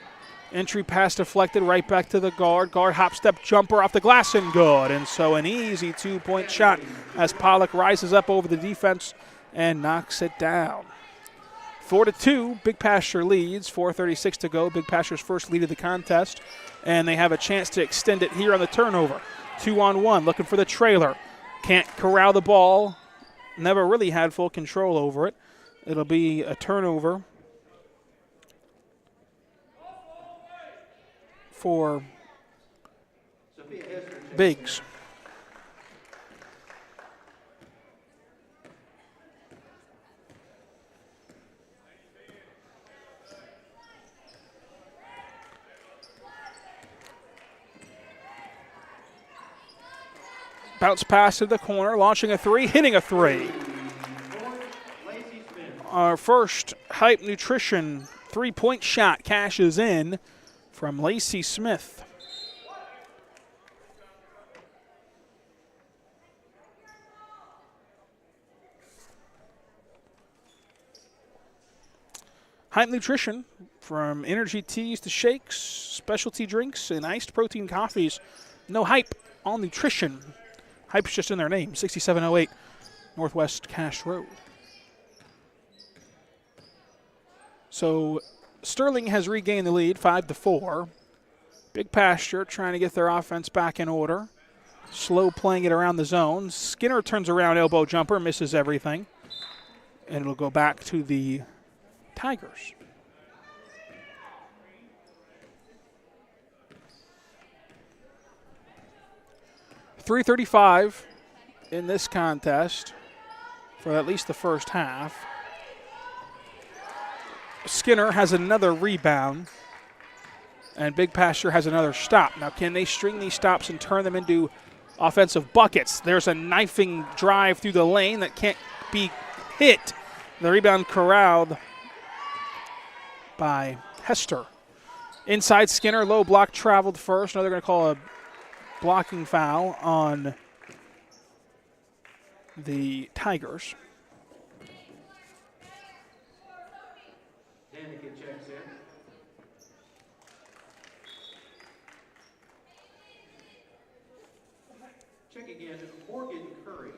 Entry pass deflected right back to the guard. Guard hop-step jumper off the glass and good. And so an easy 2-point shot as Pollock rises up over the defense and knocks it down. 4-2, Big Pasture leads. 4:36 to go. Big Pasture's first lead of the contest. And they have a chance to extend it here on the turnover. 2-on-1, looking for the trailer. Can't corral the ball. Never really had full control over it. It'll be a turnover for Biggs. Bounce pass to the corner, launching a three, hitting a three. Our first Hype Nutrition three-point shot cashes in from Lacey Smith. Hype Nutrition, from energy teas to shakes, specialty drinks, and iced protein coffees. No hype, all nutrition. Hype's just in their name, 6708 Northwest Cash Road. So Sterling has regained the lead, 5-4. Big Pasture trying to get their offense back in order. Slow playing it around the zone. Skinner turns around, elbow jumper, misses everything. And it'll go back to the Tigers. .335 in this contest for at least the first half. Skinner has another rebound, and Big Pasture has another stop. Now, can they string these stops and turn them into offensive buckets? There's a knifing drive through the lane that can't be hit. The rebound corralled by Hester. Inside Skinner, low block traveled first. Now they're going to call a blocking foul on the Tigers. Danica checks in. Check again, Morgan Curry.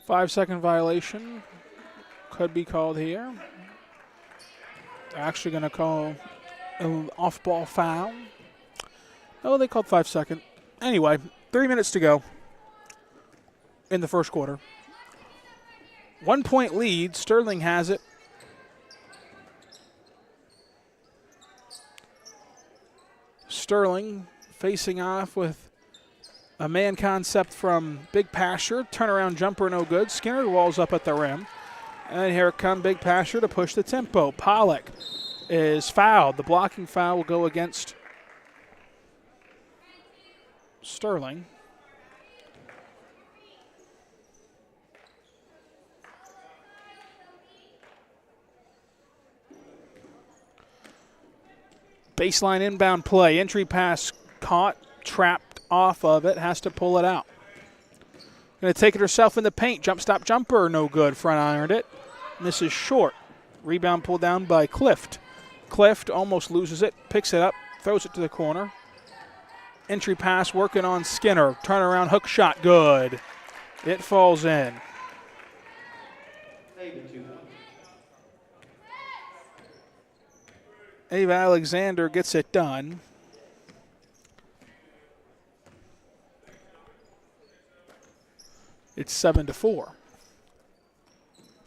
Five-second violation could be called here. They're actually going to call an off-ball foul. Oh, they called 5 seconds. Anyway, 3 minutes to go in the first quarter. 1 point lead. Sterling has it. Sterling facing off with a man concept from Big Pasture. Turnaround jumper, no good. Skinner walls up at the rim. And here come Big Pasture to push the tempo. Pollock is fouled. The blocking foul will go against Sterling. Baseline inbound play. Entry pass caught, trapped off of it. Has to pull it out. Going to take it herself in the paint. Jump stop jumper, no good. Front ironed it. Misses short. Rebound pulled down by Clift. Clift almost loses it. Picks it up. Throws it to the corner. Entry pass working on Skinner. Turnaround hook shot, good. It falls in. Ava Alexander gets it done. It's 7-4.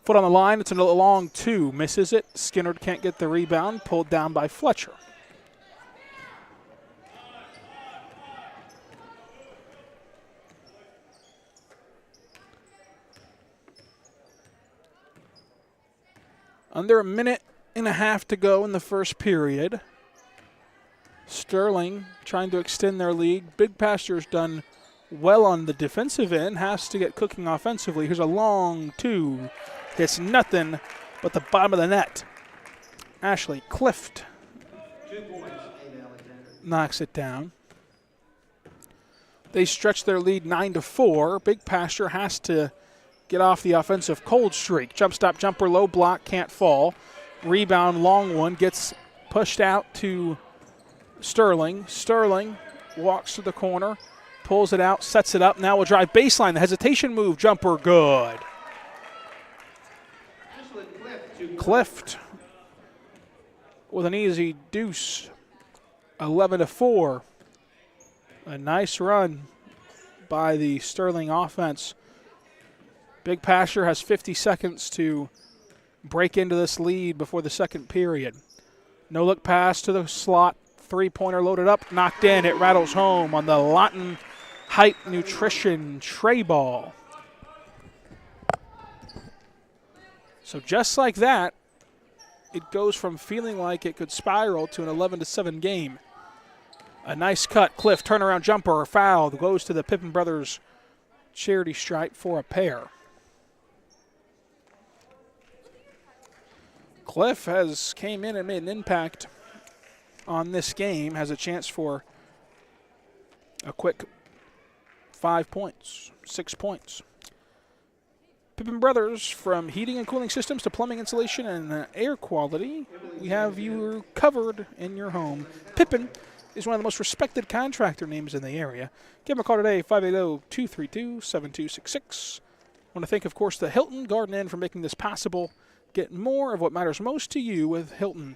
Foot on the line. It's a long two. Misses it. Skinner can't get the rebound. Pulled down by Fletcher. Under a minute and a half to go in the first period. Sterling trying to extend their lead. Big Pasture's done well on the defensive end. Has to get cooking offensively. Here's a long two. Hits nothing but the bottom of the net. Ashley Clift 2 points, knocks it down. They stretch their lead 9-4. Big Pasture has to get off the offensive cold streak. Jump stop jumper, low block, can't fall. Rebound, long one, gets pushed out to Sterling. Sterling walks to the corner, pulls it out, sets it up. Now will drive baseline. The hesitation move, jumper, good. Clift with an easy deuce, 11-4. A nice run by the Sterling offense. Big Pasture has 50 seconds to break into this lead before the second period. No look pass to the slot. Three-pointer loaded up, knocked in. It rattles home on the Lawton Hype Nutrition tray ball. So just like that, it goes from feeling like it could spiral to an 11-7 game. A nice cut. Cliff turnaround jumper fouled. Goes to the Pippen brothers charity stripe for a pair. Cliff came in and made an impact on this game. Has a chance for a quick 5 points, 6 points. Pippen Brothers, from heating and cooling systems to plumbing insulation and air quality, we have you covered in your home. Pippen is one of the most respected contractor names in the area. Give them a call today, 580-232-7266. I want to thank, of course, the Hilton Garden Inn for making this possible. Get more of what matters most to you with Hilton.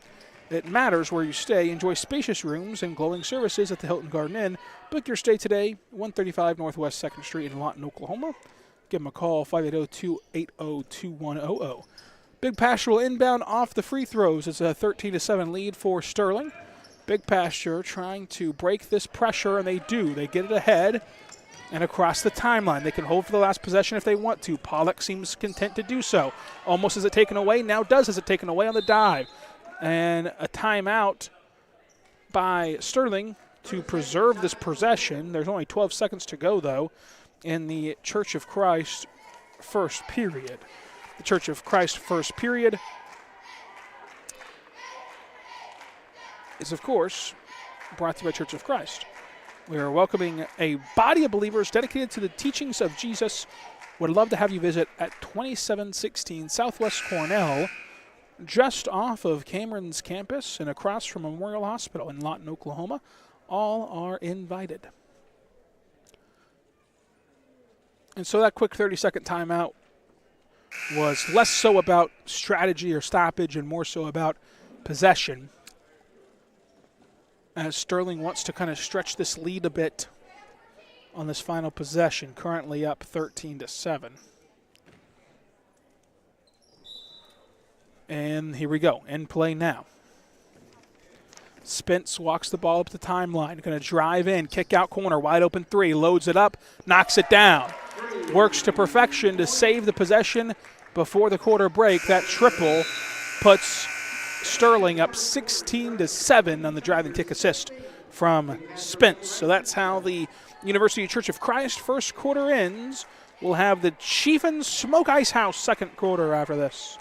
It matters where you stay. Enjoy spacious rooms and glowing services at the Hilton Garden Inn. Book your stay today, 135 Northwest 2nd Street in Lawton, Oklahoma. Give them a call, 580-280-2100. Big Pasture will inbound off the free throws. It's a 13-7 lead for Sterling. Big Pasture trying to break this pressure, and they do. They get it ahead and across the timeline. They can hold for the last possession if they want to. Pollock seems content to do so. Almost has it taken away. Now does has it taken away on the dive. And a timeout by Sterling to preserve this possession. There's only 12 seconds to go, though, in the Church of Christ first period. The Church of Christ first period is, of course, brought to you by Church of Christ. We are welcoming a body of believers dedicated to the teachings of Jesus. Would love to have you visit at 2716 Southwest Cornell, just off of Cameron's campus and across from Memorial Hospital in Lawton, Oklahoma. All are invited. And so that quick 30-second timeout was less so about strategy or stoppage and more so about possession, as Sterling wants to kind of stretch this lead a bit on this final possession, currently up 13-7. And here we go, in play now. Spence walks the ball up the timeline, going to drive in, kick out corner, wide open three, loads it up, knocks it down. Works to perfection to save the possession before the quarter break. That triple puts Sterling up 16-7 on the driving kick assist from Spence. So that's how the University Church of Christ first quarter ends. We'll have the Chief and Smoke Ice House second quarter after this.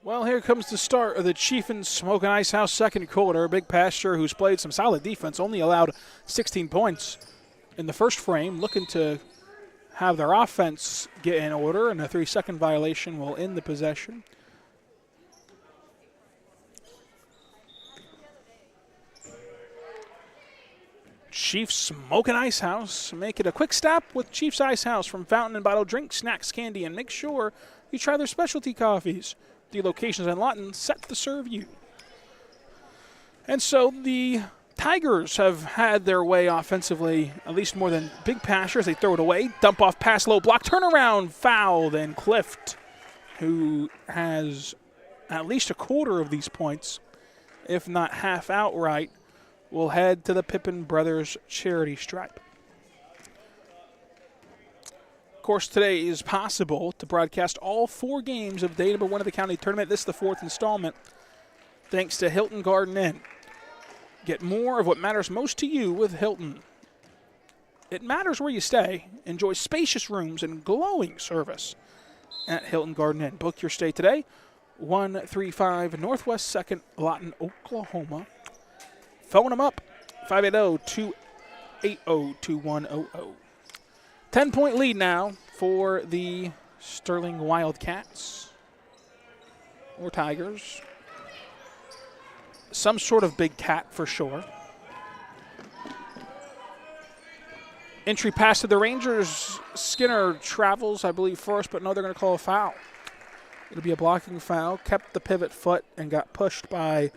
Well, here comes the start of the Chief and Smoke and Ice House second quarter. Big Pasture, who's played some solid defense, only allowed 16 points in the first frame, looking to have their offense get in order, and a 3-second violation will end the possession. Chiefs Smoke and Ice House. Make it a quick stop with Chiefs Ice House from fountain and bottled drinks, snacks, candy, and make sure you try their specialty coffees. The locations in Lawton set to serve you. And so the Tigers have had their way offensively, at least more than Big Pasture as they throw it away. Dump off pass, low block, turnaround, fouled, and Clift, who has at least a quarter of these points, if not half outright, will head to the Pippen Brothers charity stripe. course, today is possible to broadcast all 4 games of day number 1 of the county tournament. This is the 4th installment, thanks to Hilton Garden Inn. Get more of what matters most to you with Hilton. It matters where you stay. Enjoy spacious rooms and glowing service at Hilton Garden Inn. Book your stay today, 135 Northwest 2nd, Lawton, Oklahoma. Phone them up, 580-280-2100. 10-point lead now for the Sterling Wildcats or Tigers. Some sort of big cat for sure. Entry pass to the Rangers. Skinner travels, I believe, first, but no, they're going to call a foul. It'll be a blocking foul. Kept the pivot foot and got pushed by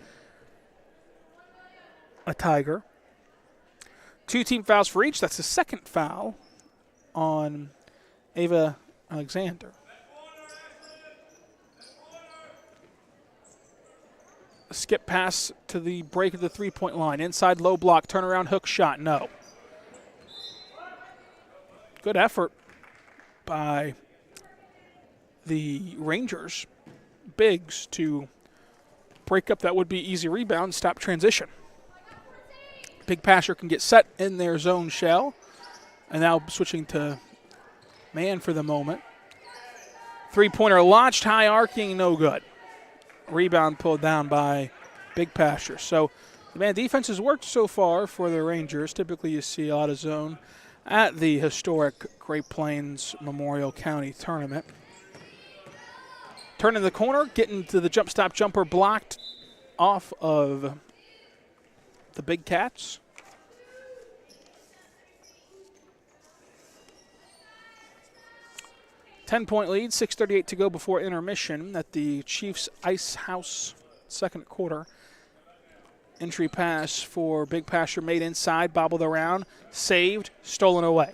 a Tiger. 2 team fouls for each. That's the second foul on Ava Alexander. A skip pass to the break of the 3-point line. Inside low block, turnaround hook shot, no. Good effort by the Rangers, Biggs, to break up that would-be easy rebound, stop transition. Big Passer can get set in their zone shell, and now switching to man for the moment. 3-pointer launched, high arcing, no good. Rebound pulled down by Big Pasture. So the man defense has worked so far for the Rangers. Typically you see a lot of zone at the historic Great Plains Memorial County Tournament. Turning the corner, getting to the jump stop jumper, blocked off of the Big Cats. Ten-point lead, 6:38 to go before intermission at the Chiefs Ice House second quarter. Entry pass for Big Pasture made inside, bobbled around, saved, stolen away.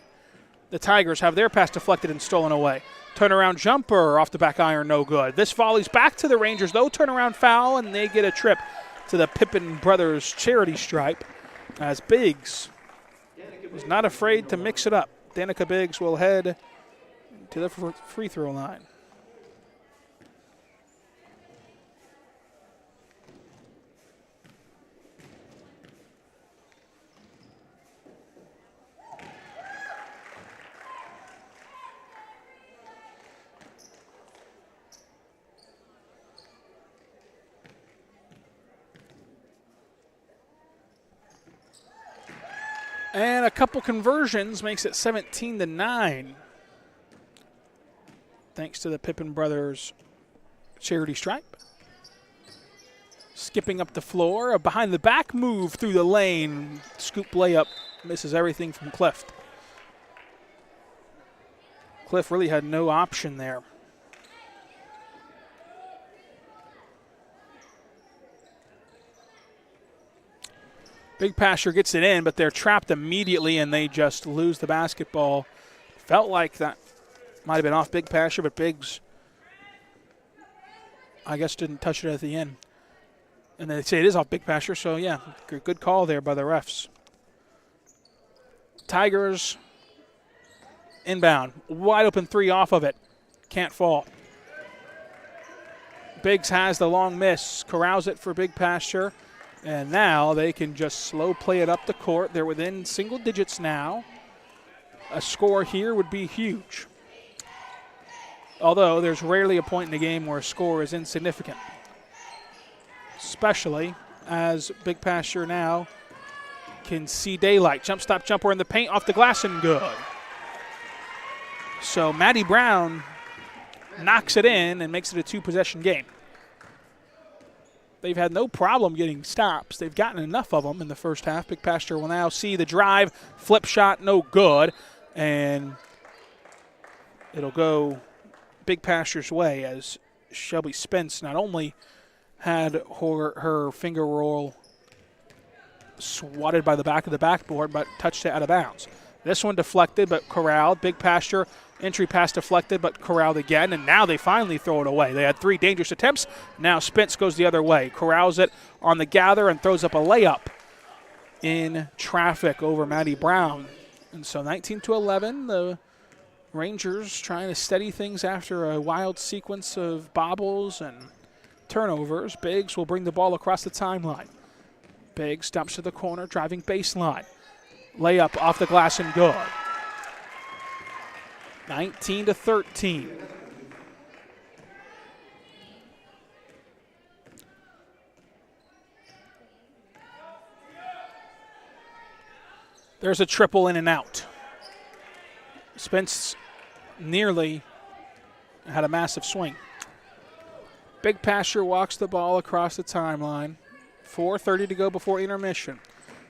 The Tigers have their pass deflected and stolen away. Turnaround jumper off the back iron, no good. This volley's back to the Rangers, though. Turnaround foul, and they get a trip to the Pippin Brothers charity stripe as Biggs was not afraid to mix it up. Danica Biggs will head to the free throw line. And a couple conversions makes it 17-9. Thanks to the Pippin Brothers charity stripe. Skipping up the floor, a behind the back move through the lane. Scoop layup, misses everything from Cliff. Cliff really had no option there. Big Pasture gets it in, but they're trapped immediately and they just lose the basketball. Felt like that might have been off Big Pasture, but Biggs, I guess, didn't touch it at the end. And they say it is off Big Pasture, so yeah, good call there by the refs. Tigers inbound. Wide open 3 off of it. Can't fall. Biggs has the long miss. Corrals it for Big Pasture. And now they can just slow play it up the court. They're within single digits now. A score here would be huge. Although there's rarely a point in the game where a score is insignificant. Especially as Big Pasture now can see daylight. Jump stop jumper in the paint, off the glass and good. So Maddie Brown knocks it in and makes it a 2-possession game. They've had no problem getting stops. They've gotten enough of them in the first half. Big Pasture will now see the drive, flip shot, no good. And it'll go Big Pasture's way as Shelby Spence not only had her finger roll swatted by the back of the backboard, but touched it out of bounds. This one deflected, but corralled. Big Pasture entry pass deflected, but corralled again, and now they finally throw it away. They had 3 dangerous attempts. Now Spence goes the other way, corrals it on the gather, and throws up a layup in traffic over Maddie Brown. And so 19-11, the Rangers trying to steady things after a wild sequence of bobbles and turnovers. Biggs will bring the ball across the timeline. Biggs dumps to the corner, driving baseline. Layup off the glass and good. 19-13. There's a triple in and out. Spence nearly had a massive swing. Big Pasture walks the ball across the timeline. 4:30 to go before intermission.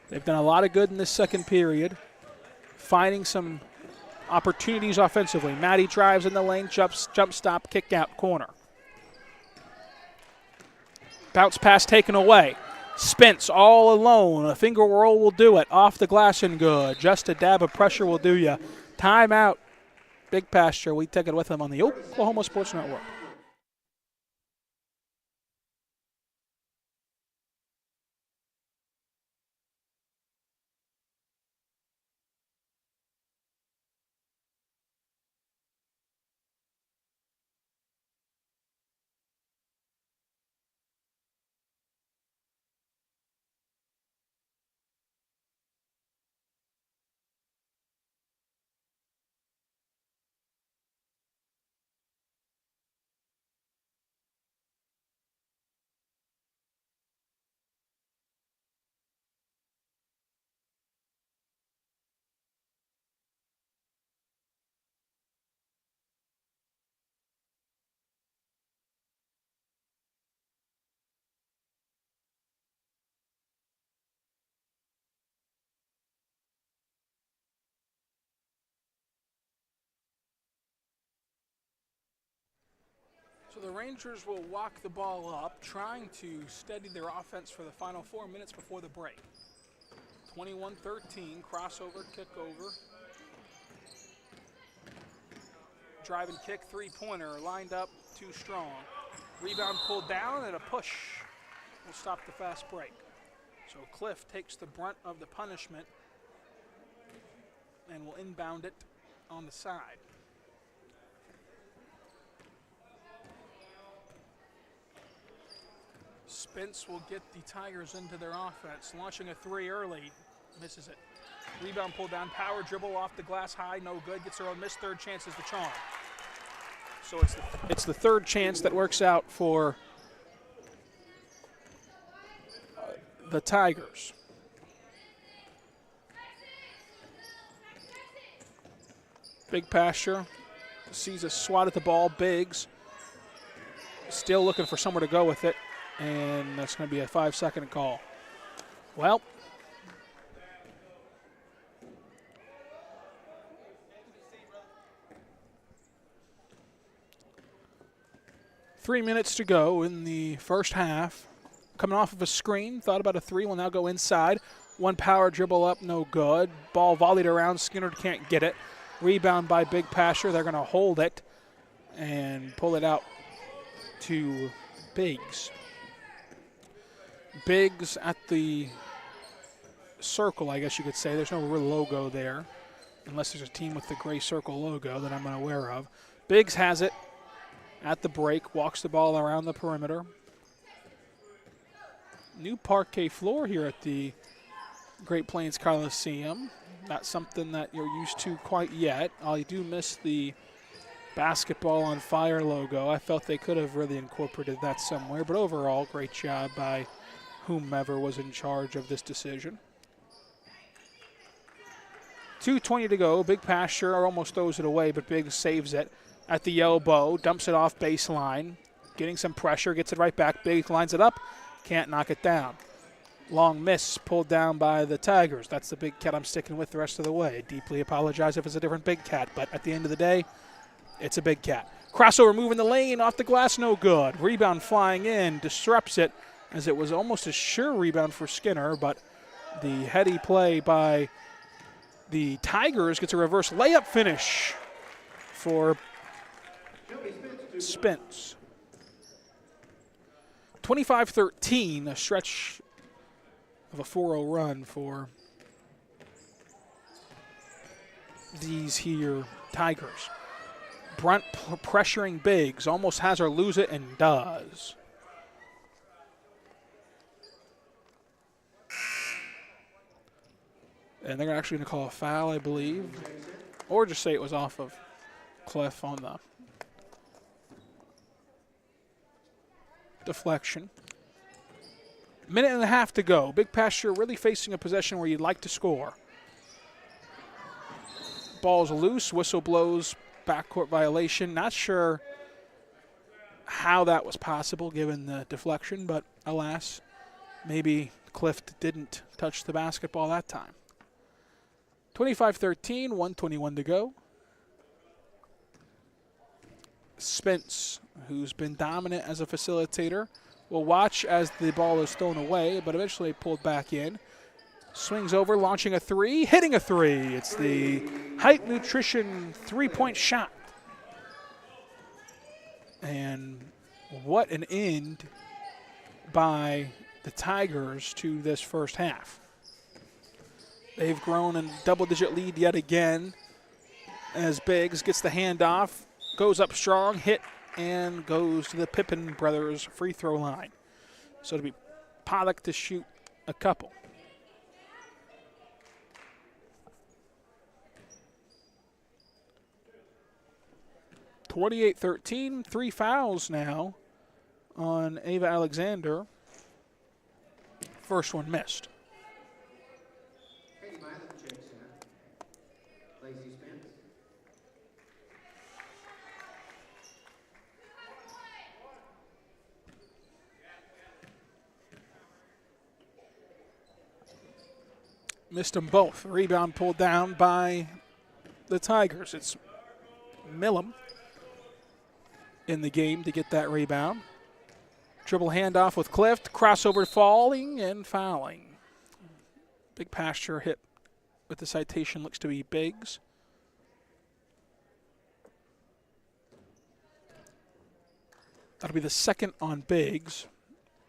They've done a lot of good in this second period, finding some opportunities offensively. Matty drives in the lane, jump stop, kick out, corner. Bounce pass taken away. Spence all alone. A finger roll will do it. Off the glass and good. Just a dab of pressure will do you. Timeout. Big Pasture. We take it with them on the Oklahoma Sports Network. So the Rangers will walk the ball up, trying to steady their offense for the final 4 minutes before the break. 21-13, crossover, kickover. Drive and kick, three-pointer, lined up, too strong. Rebound pulled down, and a push will stop the fast break. So Cliff takes the brunt of the punishment and will inbound it on the side. Spence will get the Tigers into their offense. Launching a three early, misses it. Rebound pulled down, power dribble off the glass high, no good. Gets her own miss, third chance is the charm. So it's the third chance that works out for the Tigers. Big Pasture sees a swat at the ball. Biggs still looking for somewhere to go with it, and that's going to be a 5-second call. Well, three minutes to go in the first half. Coming off of a screen, thought about a three, will now go inside. One power dribble up, no good. Ball volleyed around, Skinner can't get it. Rebound by Big Pasture, they're going to hold it and pull it out to Biggs. Biggs at the circle, I guess you could say. There's no real logo there, unless there's a team with the gray circle logo that I'm unaware of. Biggs has it at the break, walks the ball around the perimeter. New parquet floor here at the Great Plains Coliseum. Not something that you're used to quite yet. I do miss the Basketball on Fire logo. I felt they could have really incorporated that somewhere, but overall, great job by whomever was in charge of this decision. 2:20 to go. Big Pasture almost throws it away, but Biggs saves it at the elbow, dumps it off baseline, getting some pressure, gets it right back. Biggs lines it up, can't knock it down. Long miss pulled down by the Tigers. That's the Big Cat I'm sticking with the rest of the way. Deeply apologize if it's a different Big Cat, but at the end of the day, it's a Big Cat. Crossover move in the lane, off the glass, no good. Rebound flying in, disrupts it, as it was almost a sure rebound for Skinner, but the heady play by the Tigers gets a reverse layup finish for Spence. 25-13, a stretch of a 4-0 run for these here Tigers. Brunt pressuring Biggs, almost has her lose it and does. And they're actually going to call a foul, I believe, or just say it was off of Cliff on the deflection. Minute and a half to go. Big Pasture really facing a possession where you'd like to score. Ball's loose, whistle blows, backcourt violation. Not sure how that was possible given the deflection, but alas, maybe Cliff didn't touch the basketball that time. 25-13, 1:21 to go. Spence, who's been dominant as a facilitator, will watch as the ball is thrown away, but eventually pulled back in. Swings over, launching a three, hitting a three. It's the Height Nutrition three-point shot. And what an end by the Tigers to this first half. They've grown a double-digit lead yet again as Biggs gets the handoff, goes up strong, hit, and goes to the Pippen brothers free throw line. So it'll be Pollock to shoot a couple. (28-13), 3 fouls now on Ava Alexander. First one missed. Katie Myler checks in. Lacey Spence. Missed them both. Rebound pulled down by the Tigers. It's Millam in the game to get that rebound. Dribble handoff with Clift, crossover falling and fouling. Big Pasture hit with the citation, looks to be Biggs. That'll be the second on Biggs.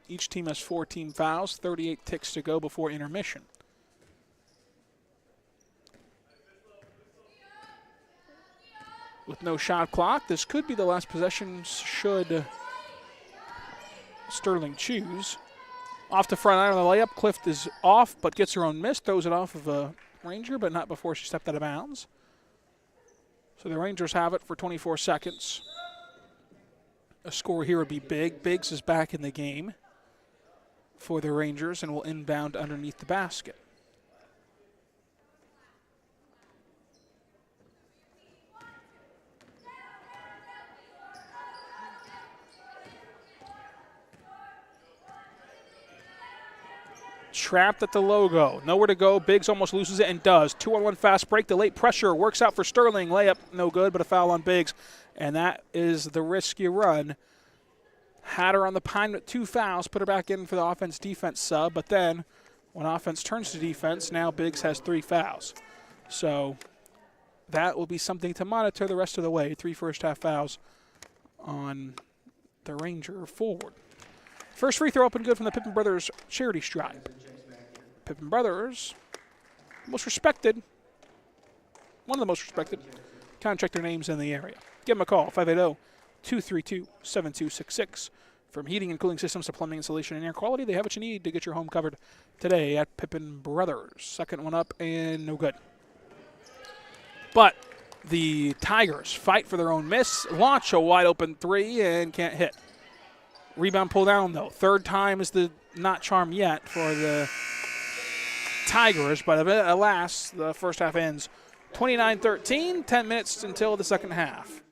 Each team has 4 team fouls, 38 ticks to go before intermission. With no shot clock, this could be the last possession should Sterling choose. Off the front line on the layup, Clift is off but gets her own miss, throws it off of a Ranger, but not before she stepped out of bounds. So the Rangers have it for 24 seconds. A score here would be big. Biggs is back in the game for the Rangers and will inbound underneath the basket. Trapped at the logo. Nowhere to go. Biggs almost loses it and does. 2-on-1 fast break. The late pressure works out for Sterling. Layup, no good, but a foul on Biggs. And that is the risk you run. Had her on the pine with 2 fouls. Put her back in for the offense-defense sub. But then when offense turns to defense, now Biggs has 3 fouls. So that will be something to monitor the rest of the way. 3 first-half fouls on the Ranger forward. First free throw up and good from the Pippen Brothers charity stripe. Pippen Brothers, most respected, one of the most respected contractor names in the area. Give them a call, 580-232-7266. From heating and cooling systems to plumbing, insulation, and air quality, they have what you need to get your home covered today at Pippen Brothers. Second one up and no good. But the Tigers fight for their own miss, launch a wide open 3 and can't hit. Rebound pull down, though. Third time is the not charm yet for the Tigers, but alas, the first half ends 29-13, 10 minutes until the second half.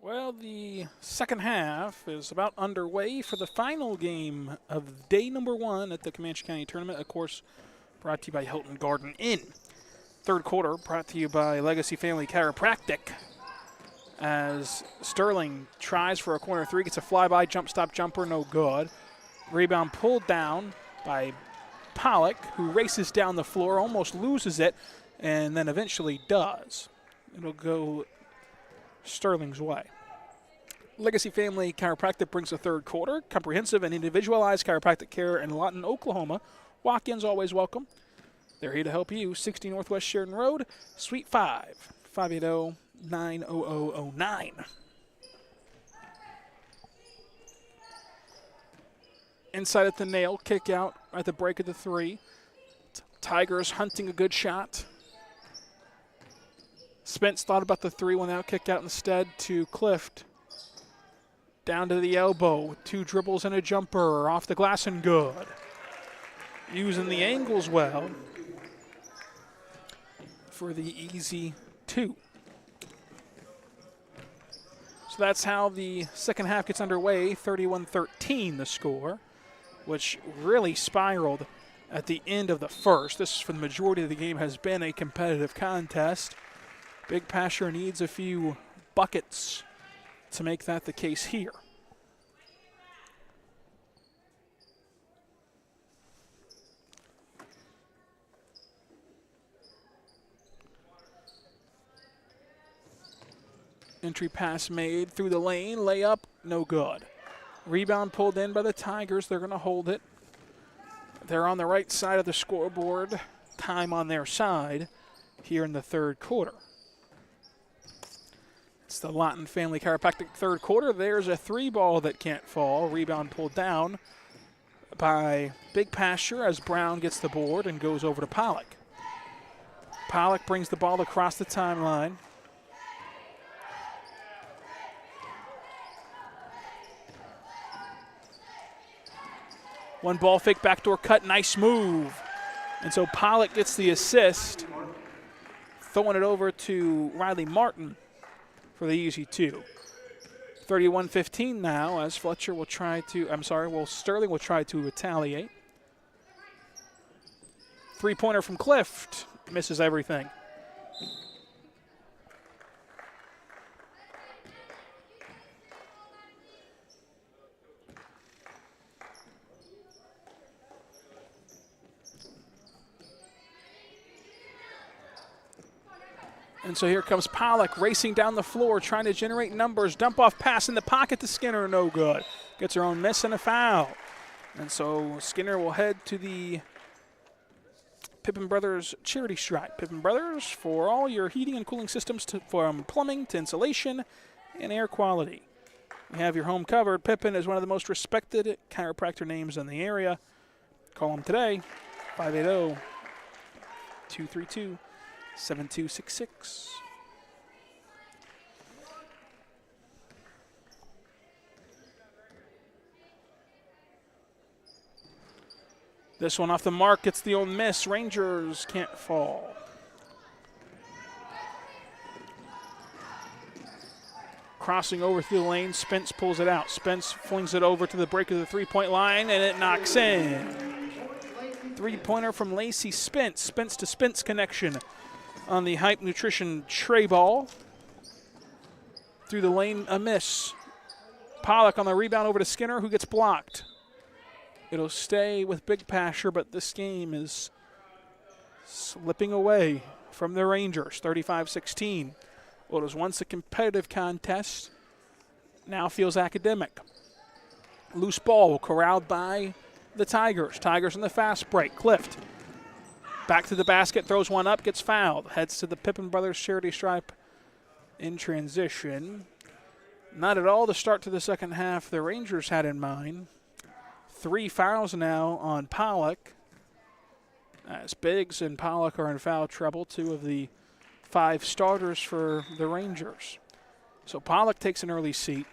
Well, the second half is about underway for the final game of day number 1 at the Comanche County Tournament. Of course, brought to you by Hilton Garden Inn. Third quarter brought to you by Legacy Family Chiropractic. As Sterling tries for a corner three, gets a flyby, jump stop jumper, no good. Rebound pulled down by Pollock, who races down the floor, almost loses it, and then eventually does. It'll go Sterling's way. Legacy Family Chiropractic brings the third quarter. Comprehensive and individualized chiropractic care in Lawton, Oklahoma. Walk-ins always welcome. They're here to help you. 60 Northwest Sheridan Road, Suite 5, 580-90009. Inside at the nail, kick out at the break of the three. Tigers hunting a good shot. Spence thought about the three, went out, kick out instead to Clift. Down to the elbow, 2 dribbles and a jumper, off the glass and good. Using the angles well for the easy 2. So that's how the second half gets underway, 31-13 the score, which really spiraled at the end of the first. This, for the majority of the game, has been a competitive contest. Big Pasher needs a few buckets to make that the case here. Entry pass made through the lane, layup, no good. Rebound pulled in by the Tigers. They're going to hold it. They're on the right side of the scoreboard. Time on their side here in the third quarter. It's the Lawton Family Chiropractic third quarter. There's a 3-ball that can't fall. Rebound pulled down by Big Pasture as Brown gets the board and goes over to Pollock. Pollock brings the ball across the timeline. One ball fake, backdoor cut, nice move. And so Pollock gets the assist, throwing it over to Riley Martin for the easy 2. 31-15 now as Sterling will try to retaliate. 3-pointer from Clift, misses everything. And so here comes Pollock racing down the floor, trying to generate numbers. Dump off pass in the pocket to Skinner, no good. Gets her own miss and a foul. And so Skinner will head to the Pippin Brothers charity stripe. Pippin Brothers, for all your heating and cooling systems, from plumbing to insulation and air quality. You have your home covered. Pippin is one of the most respected chiropractor names in the area. Call them today, 580-232-7266. This one off the mark, gets the old miss. Rangers can't fall. Crossing over through the lane, Spence pulls it out. Spence flings it over to the break of the 3-point line, and it knocks in. 3-pointer from Lacey Spence. Spence to Spence connection on the Hype Nutrition tray ball. Through the lane, a miss. Pollock on the rebound over to Skinner, who gets blocked. It'll stay with Big Pasture, but this game is slipping away from the Rangers, 35-16. What was once a competitive contest now feels academic. Loose ball corralled by the Tigers. Tigers in the fast break. Clift back to the basket, throws one up, gets fouled. Heads to the Pippin Brothers charity stripe in transition. Not at all the start to the second half the Rangers had in mind. 3 fouls now on Pollock, as Biggs and Pollock are in foul trouble, 2 of the 5 starters for the Rangers. So Pollock takes an early seat.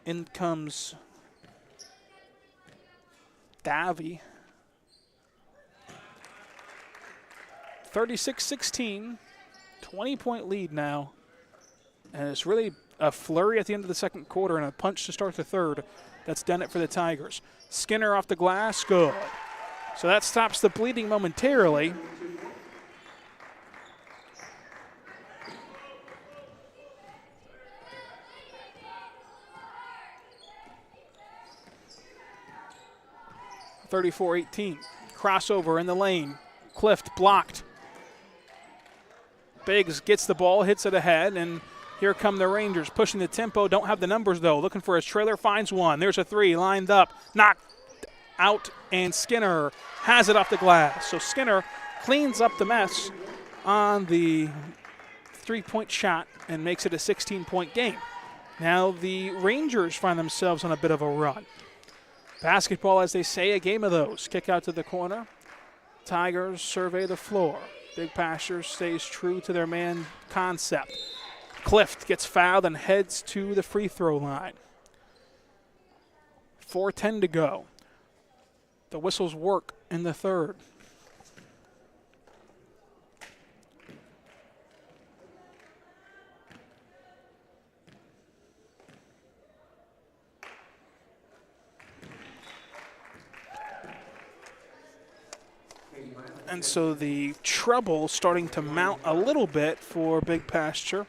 In comes Davy. 36-16, 20-point lead now. And it's really a flurry at the end of the second quarter and a punch to start the third. That's done it for the Tigers. Skinner off the glass, good. So that stops the bleeding momentarily. (34-18). Crossover in the lane. Clift blocked. Biggs gets the ball, hits it ahead, and here come the Rangers pushing the tempo. Don't have the numbers, though. Looking for his trailer, finds one. There's a three lined up. Knocked out, and Skinner has it off the glass. So Skinner cleans up the mess on the three-point shot and makes it a 16-point game. Now the Rangers find themselves on a bit of a run. Basketball, as they say, a game of those. Kick out to the corner. Tigers survey the floor. Big Pastures stays true to their man concept. Clift gets fouled and heads to the free throw line. 4:10 to go. The whistles work in the third. And so the trouble starting to mount a little bit for Big Pasture,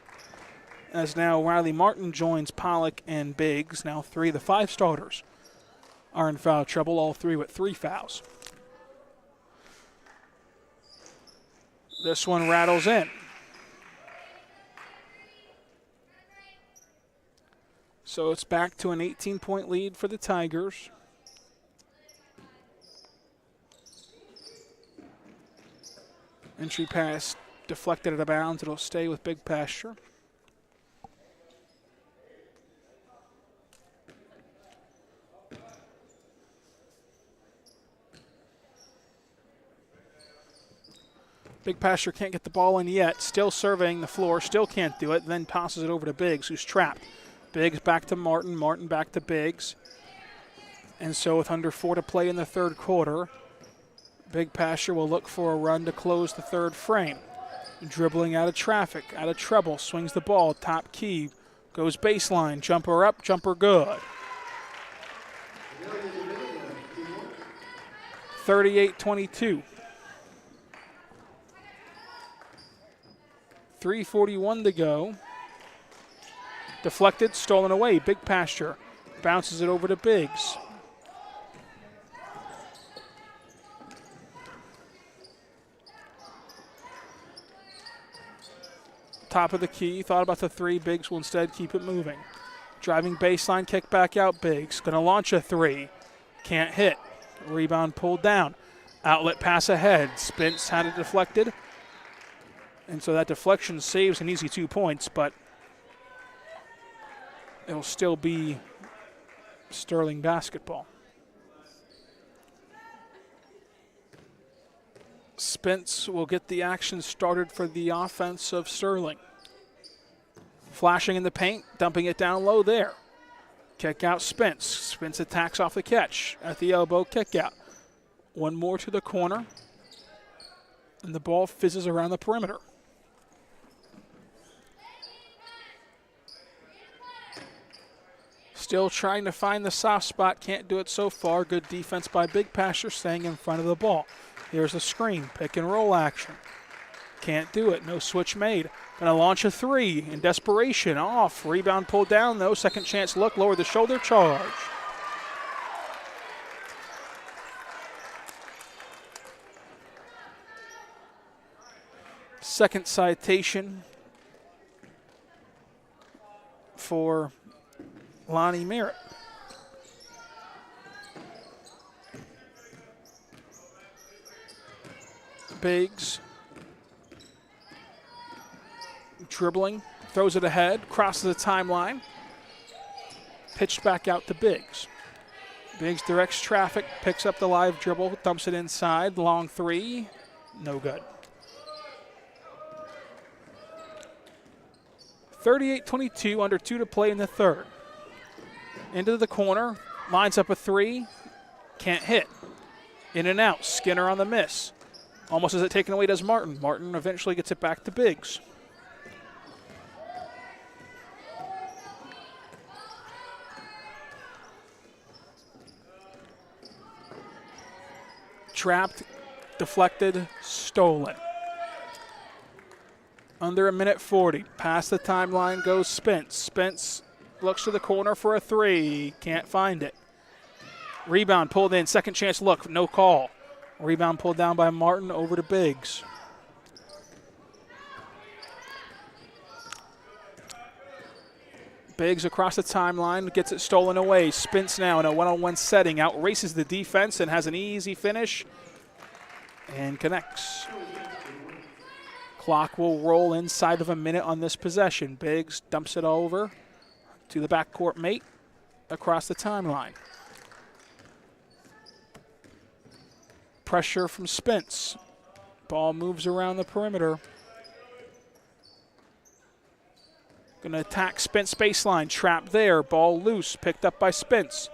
as now Riley Martin joins Pollock and Biggs. Now 3 of the 5 starters are in foul trouble, all 3 with 3 fouls. This one rattles in. So it's back to an 18-point lead for the Tigers. Entry pass deflected out of bounds. It'll stay with Big Pasture. Big Pasture can't get the ball in yet. Still surveying the floor. Still can't do it. Then tosses it over to Biggs, who's trapped. Biggs back to Martin. Martin back to Biggs. And so with under 4 to play in the third quarter, Big Pasture will look for a run to close the third frame. Dribbling out of traffic, out of trouble, swings the ball, top key, goes baseline, jumper up, jumper good. 38-22. 3:41 to go. Deflected, stolen away. Big Pasture bounces it over to Biggs. Top of the key, thought about the 3. Biggs will instead keep it moving. Driving baseline, kick back out. Biggs going to launch a 3. Can't hit. Rebound pulled down. Outlet pass ahead. Spence had it deflected. And so that deflection saves an easy 2 points, but it'll still be Sterling basketball. Spence will get the action started for the offense of Sterling. Flashing in the paint, dumping it down low there. Kick out Spence. Spence attacks off the catch at the elbow, kick out. One more to the corner, and the ball fizzes around the perimeter. Still trying to find the soft spot, can't do it so far. Good defense by Big Pasture, staying in front of the ball. Here's a screen, pick and roll action. Can't do it, no switch made. Gonna launch a 3 in desperation, off. Rebound pulled down though, second chance look, lower the shoulder, charge. Second citation for Lonnie Merritt. Biggs dribbling, throws it ahead, crosses the timeline, pitched back out to Biggs. Biggs directs traffic, picks up the live dribble, dumps it inside, long 3, no good. 38-22, under 2 to play in the third. Into the corner, lines up a 3, can't hit. In and out, Skinner on the miss. Almost as it taken away does Martin. Martin eventually gets it back to Biggs. trapped, deflected, stolen. Under a minute 40. Past the timeline goes Spence. Spence looks to the corner for a three. Can't find it. Rebound pulled in. Second chance look. No call. Rebound pulled down by Martin over to Biggs. Biggs across the timeline, gets it stolen away. Spence now in a one-on-one setting, outraces the defense and has an easy finish and connects. Clock will roll inside of a minute on this possession. Biggs dumps it over to the backcourt mate across the timeline. Pressure from Spence. Ball moves around the perimeter. Going to attack Spence baseline. Trap there. Ball loose. Picked up by Spence.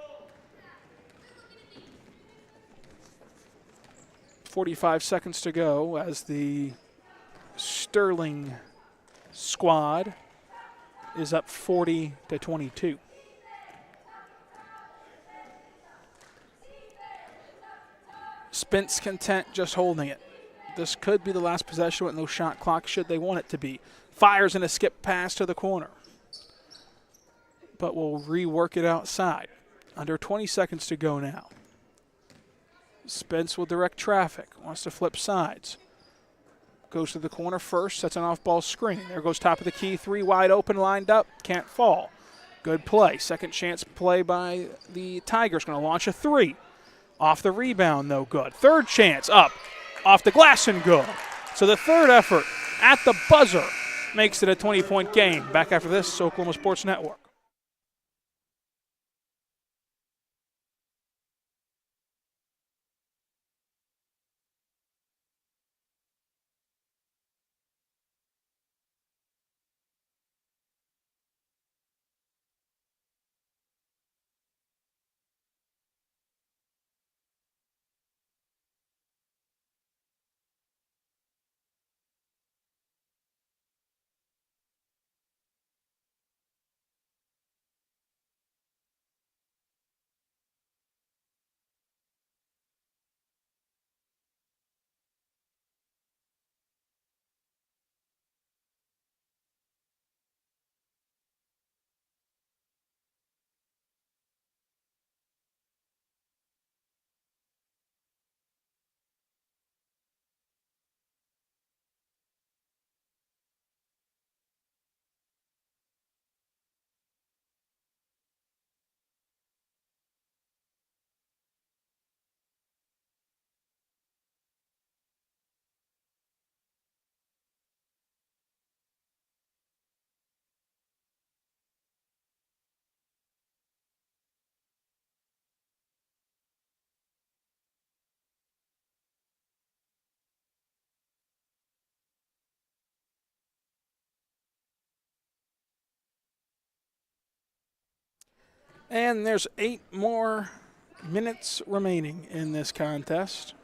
45 seconds to go as the Sterling squad is up 40-22. Spence content just holding it. This could be the last possession with no shot clock should they want it to be. Fires in a skip pass to the corner. But we'll rework it outside. Under 20 seconds to go now. Spence will direct traffic. Wants to flip sides. Goes to the corner first. Sets an off-ball screen. There goes top of the key. Three wide open, lined up. Can't fall. Good play. Second chance play by the Tigers. Going to launch a three. Off the rebound, no good. Third chance up. Off the glass and good. So the third effort at the buzzer makes it a 20-point game. Back after this, Oklahoma Sports Network. And there's 8 more minutes remaining in this contest.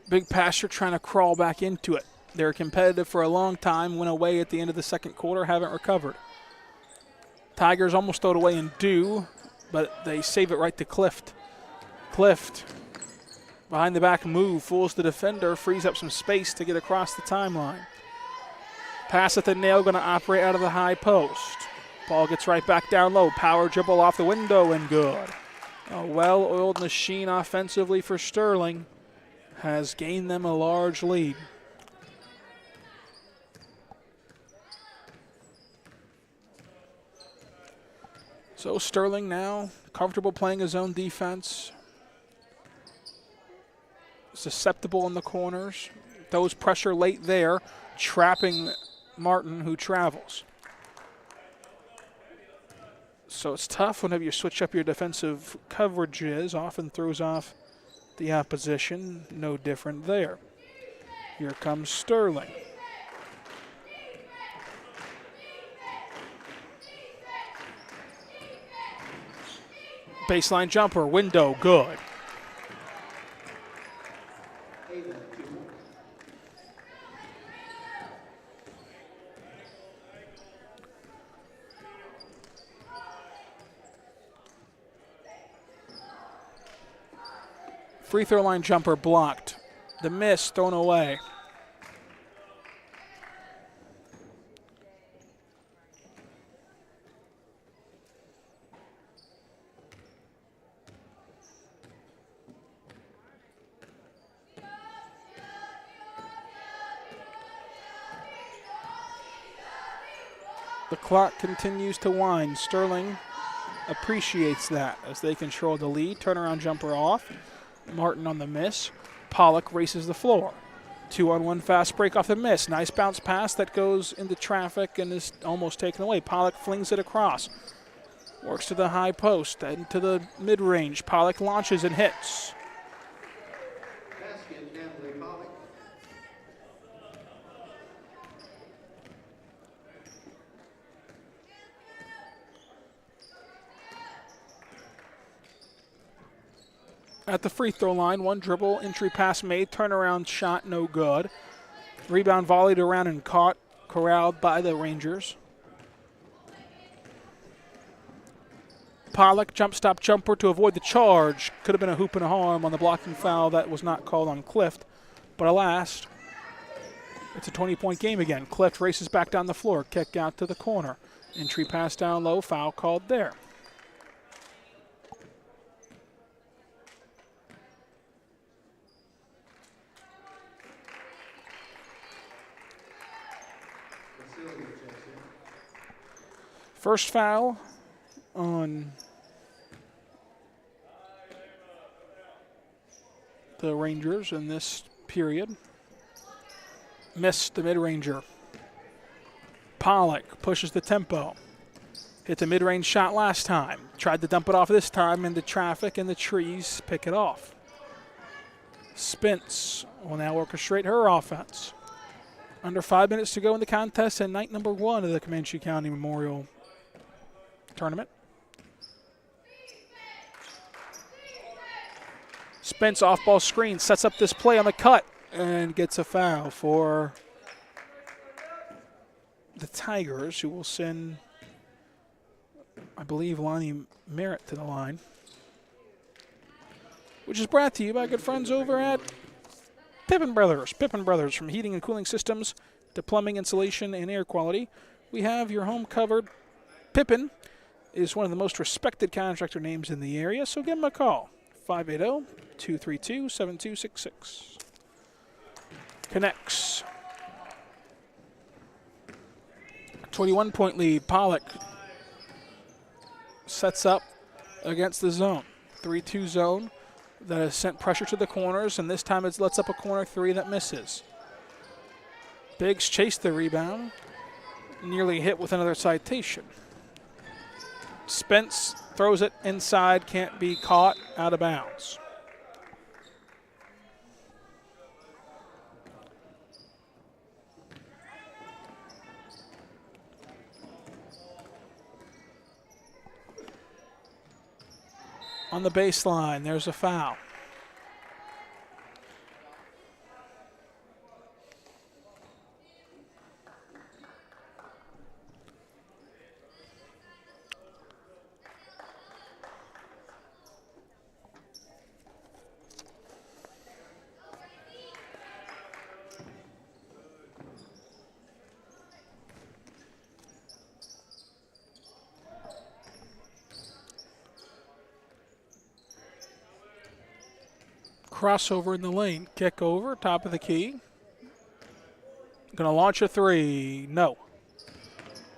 Big Pasture trying to crawl back into it. They're competitive for a long time, went away at the end of the second quarter, haven't recovered. Tigers almost throw it away and do, but they save it right to Clift. Clift. Behind the back move, fools the defender, frees up some space to get across the timeline. Pass at the nail, going to operate out of the high post. Ball gets right back down low. Power dribble off the window and good. A well-oiled machine offensively for Sterling has gained them a large lead. So Sterling now comfortable playing his own defense. Susceptible in the corners. Throws pressure late there, trapping Martin, who travels. So it's tough whenever you switch up your defensive coverages. Often throws off the opposition. No different there. Here comes Sterling. Baseline jumper, window, good. Free throw line jumper blocked. The miss thrown away. The clock continues to wind. Sterling appreciates that as they control the lead. Turnaround jumper off. Martin on the miss. Pollock races the floor. 2-on-1 fast break off the miss. Nice bounce pass that goes into traffic and is almost taken away. Pollock flings it across. Works to the high post and to the mid-range. Pollock launches and hits. Basket, Natalie Pollock. At the free throw line, one dribble, entry pass made, turnaround shot, no good. Rebound volleyed around and caught, corralled by the Rangers. Pollock, jump stop jumper to avoid the charge. Could have been a hoop and a harm on the blocking foul that was not called on Clift. But alas, it's a 20-point game again. Clift races back down the floor, kick out to the corner. Entry pass down low, foul called there. First foul on the Rangers in this period. Missed the mid-ranger. Pollock pushes the tempo. Hit the mid-range shot last time. Tried to dump it off this time into traffic, and the trees pick it off. Spence will now orchestrate her offense. Under 5 minutes to go in the contest and night number 1 of the Comanche County Memorial Tournament. Spence off-ball screen, sets up this play on the cut and gets a foul for the Tigers, who will send, I believe, Lonnie Merritt to the line. Which is brought to you by good friends over at Pippin Brothers. Pippin Brothers, from heating and cooling systems to plumbing, insulation, and air quality. We have your home covered. Pippin is one of the most respected contractor names in the area, so give them a call. 580-232-7266. Connects. 21-point lead. Pollock sets up against the zone. 3-2 zone that has sent pressure to the corners, and this time it lets up a corner three that misses. Biggs chased the rebound. Nearly hit with another citation. Spence throws it inside, can't be caught, out of bounds. On the baseline, there's a foul. Crossover in the lane. Kick over, top of the key. Going to launch a three. No.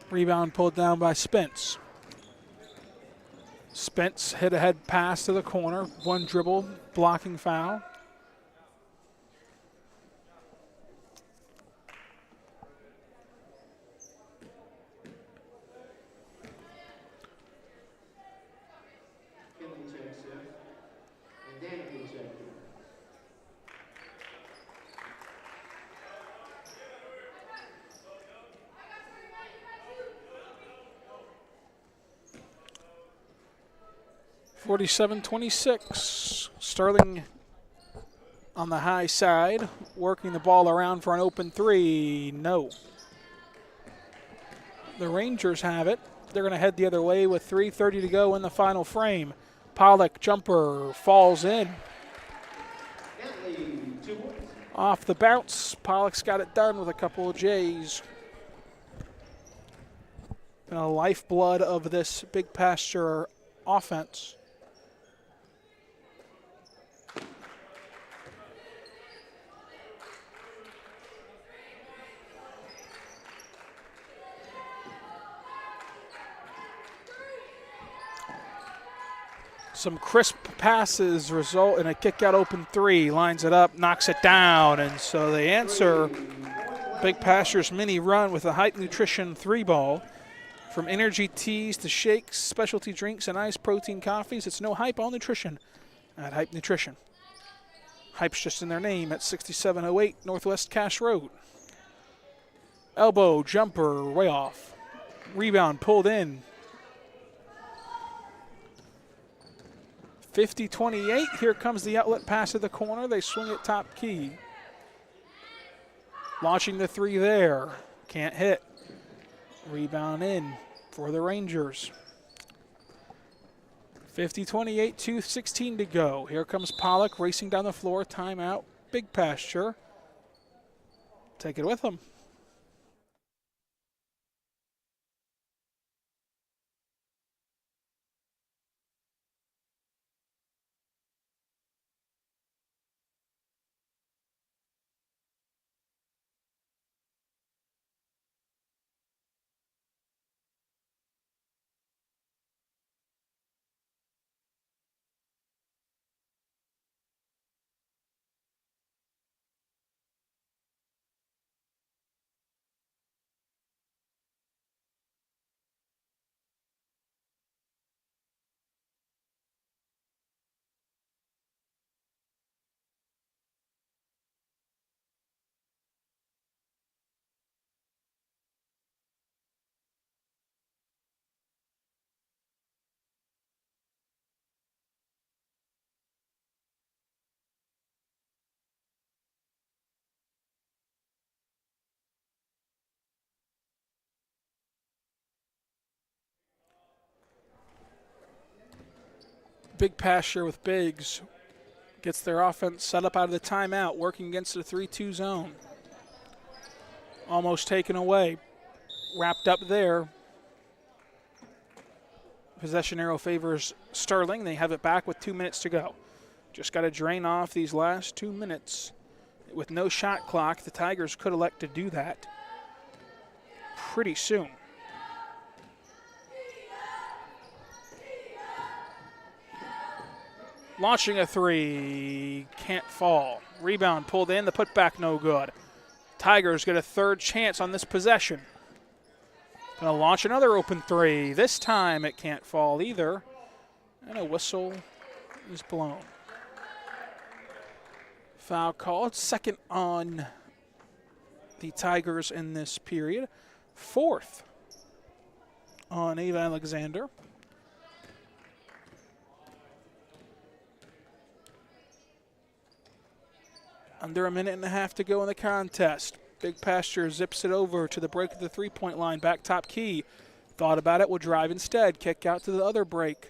Rebound pulled down by Spence. Spence hit a head pass to the corner. One dribble, blocking foul. Kinley checks in. And Danny can check in. .47-26. Sterling on the high side, working the ball around for an open three. No. The Rangers have it. They're going to head the other way with 3:30 to go in the final frame. Pollock jumper falls in. Off the bounce, Pollock's got it done with a couple of J's. Been a lifeblood of this Big Pasture offense. Some crisp passes result in a kick-out open three. Lines it up, knocks it down, and so they answer Big Pasture's mini run with a Hype Nutrition 3-ball. From energy teas to shakes, specialty drinks, and iced protein coffees, it's no hype, all nutrition at Hype Nutrition. Hype's just in their name at 6708 Northwest Cash Road. Elbow, jumper, way off. Rebound pulled in. 50-28, here comes the outlet pass to the corner. They swing it top key. Launching the three there. Can't hit. Rebound in for the Rangers. 50-28, 2:16 to go. Here comes Pollock racing down the floor. Timeout. Big Pasture. Take it with them. Big Pasture with Biggs gets their offense set up out of the timeout, working against the 3-2 zone. Almost taken away. Wrapped up there. Possession arrow favors Sterling. They have it back with 2 minutes to go. Just got to drain off these last 2 minutes. With no shot clock, the Tigers could elect to do that pretty soon. Launching a three, can't fall. Rebound pulled in, the putback no good. Tigers get a third chance on this possession. Gonna launch another open three. This time it can't fall either. And a whistle is blown. Foul called, second on the Tigers in this period. Fourth on Ava Alexander. Under a minute and a half to go in the contest. Big Pasture zips it over to the break of the three-point line. Back top key. Thought about it, will drive instead. Kick out to the other break.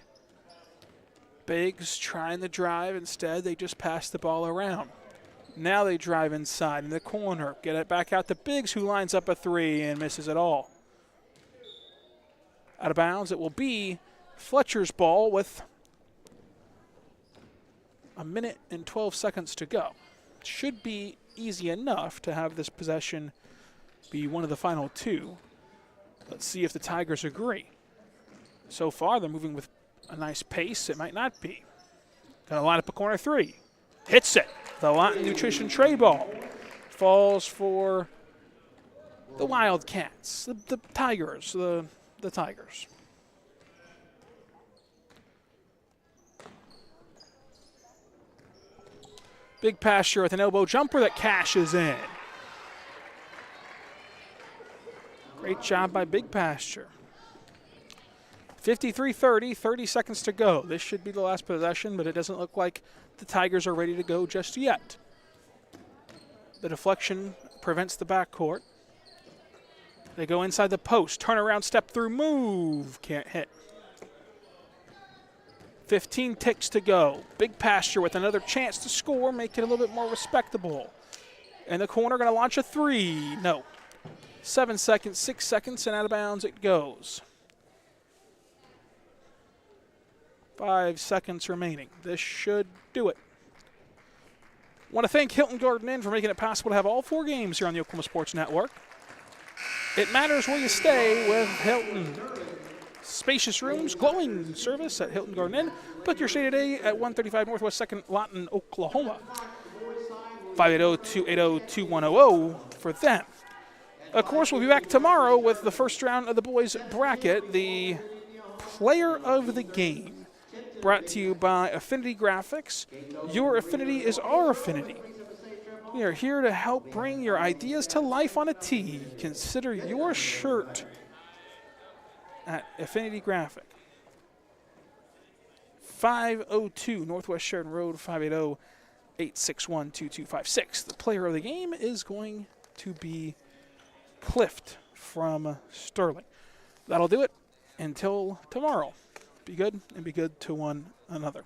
Biggs trying to drive. Instead, they just pass the ball around. Now they drive inside in the corner. Get it back out to Biggs, who lines up a three and misses it all. Out of bounds, it will be Fletcher's ball with a minute and 12 seconds to go. Should be easy enough to have this possession be one of the final two. Let's see if the Tigers agree. So far, they're moving with a nice pace. It might not be. Gonna line up a corner three. Hits it. The Latin Nutrition tray ball falls for the Wildcats, the Tigers, the Tigers. Big Pasture with an elbow jumper that cashes in. Great job by Big Pasture. 53-30, 30 seconds to go. This should be the last possession, but it doesn't look like the Tigers are ready to go just yet. The deflection prevents the backcourt. They go inside the post. Turn around, step through, move. Can't hit. 15 ticks to go. Big Pasture with another chance to score, make it a little bit more respectable. In the corner, going to launch a 3. No. 7 seconds, 6 seconds, and out of bounds it goes. 5 seconds remaining. This should do it. Want to thank Hilton Garden Inn for making it possible to have all 4 games here on the Oklahoma Sports Network. It matters where you stay with Hilton. Spacious rooms, glowing service at Hilton Garden Inn. Book your stay today at 135 Northwest 2nd Lawton, Oklahoma. 580-280-2100 for them. Of course, we'll be back tomorrow with the first round of the boys' bracket, the player of the game. Brought to you by Affinity Graphics. Your affinity is our affinity. We are here to help bring your ideas to life on a tee. Consider your shirt at Affinity Graphic. 502 Northwest Sheridan Road, 580-861-2256. The player of the game is going to be Clift from Sterling. That'll do it until tomorrow. Be good and be good to one another.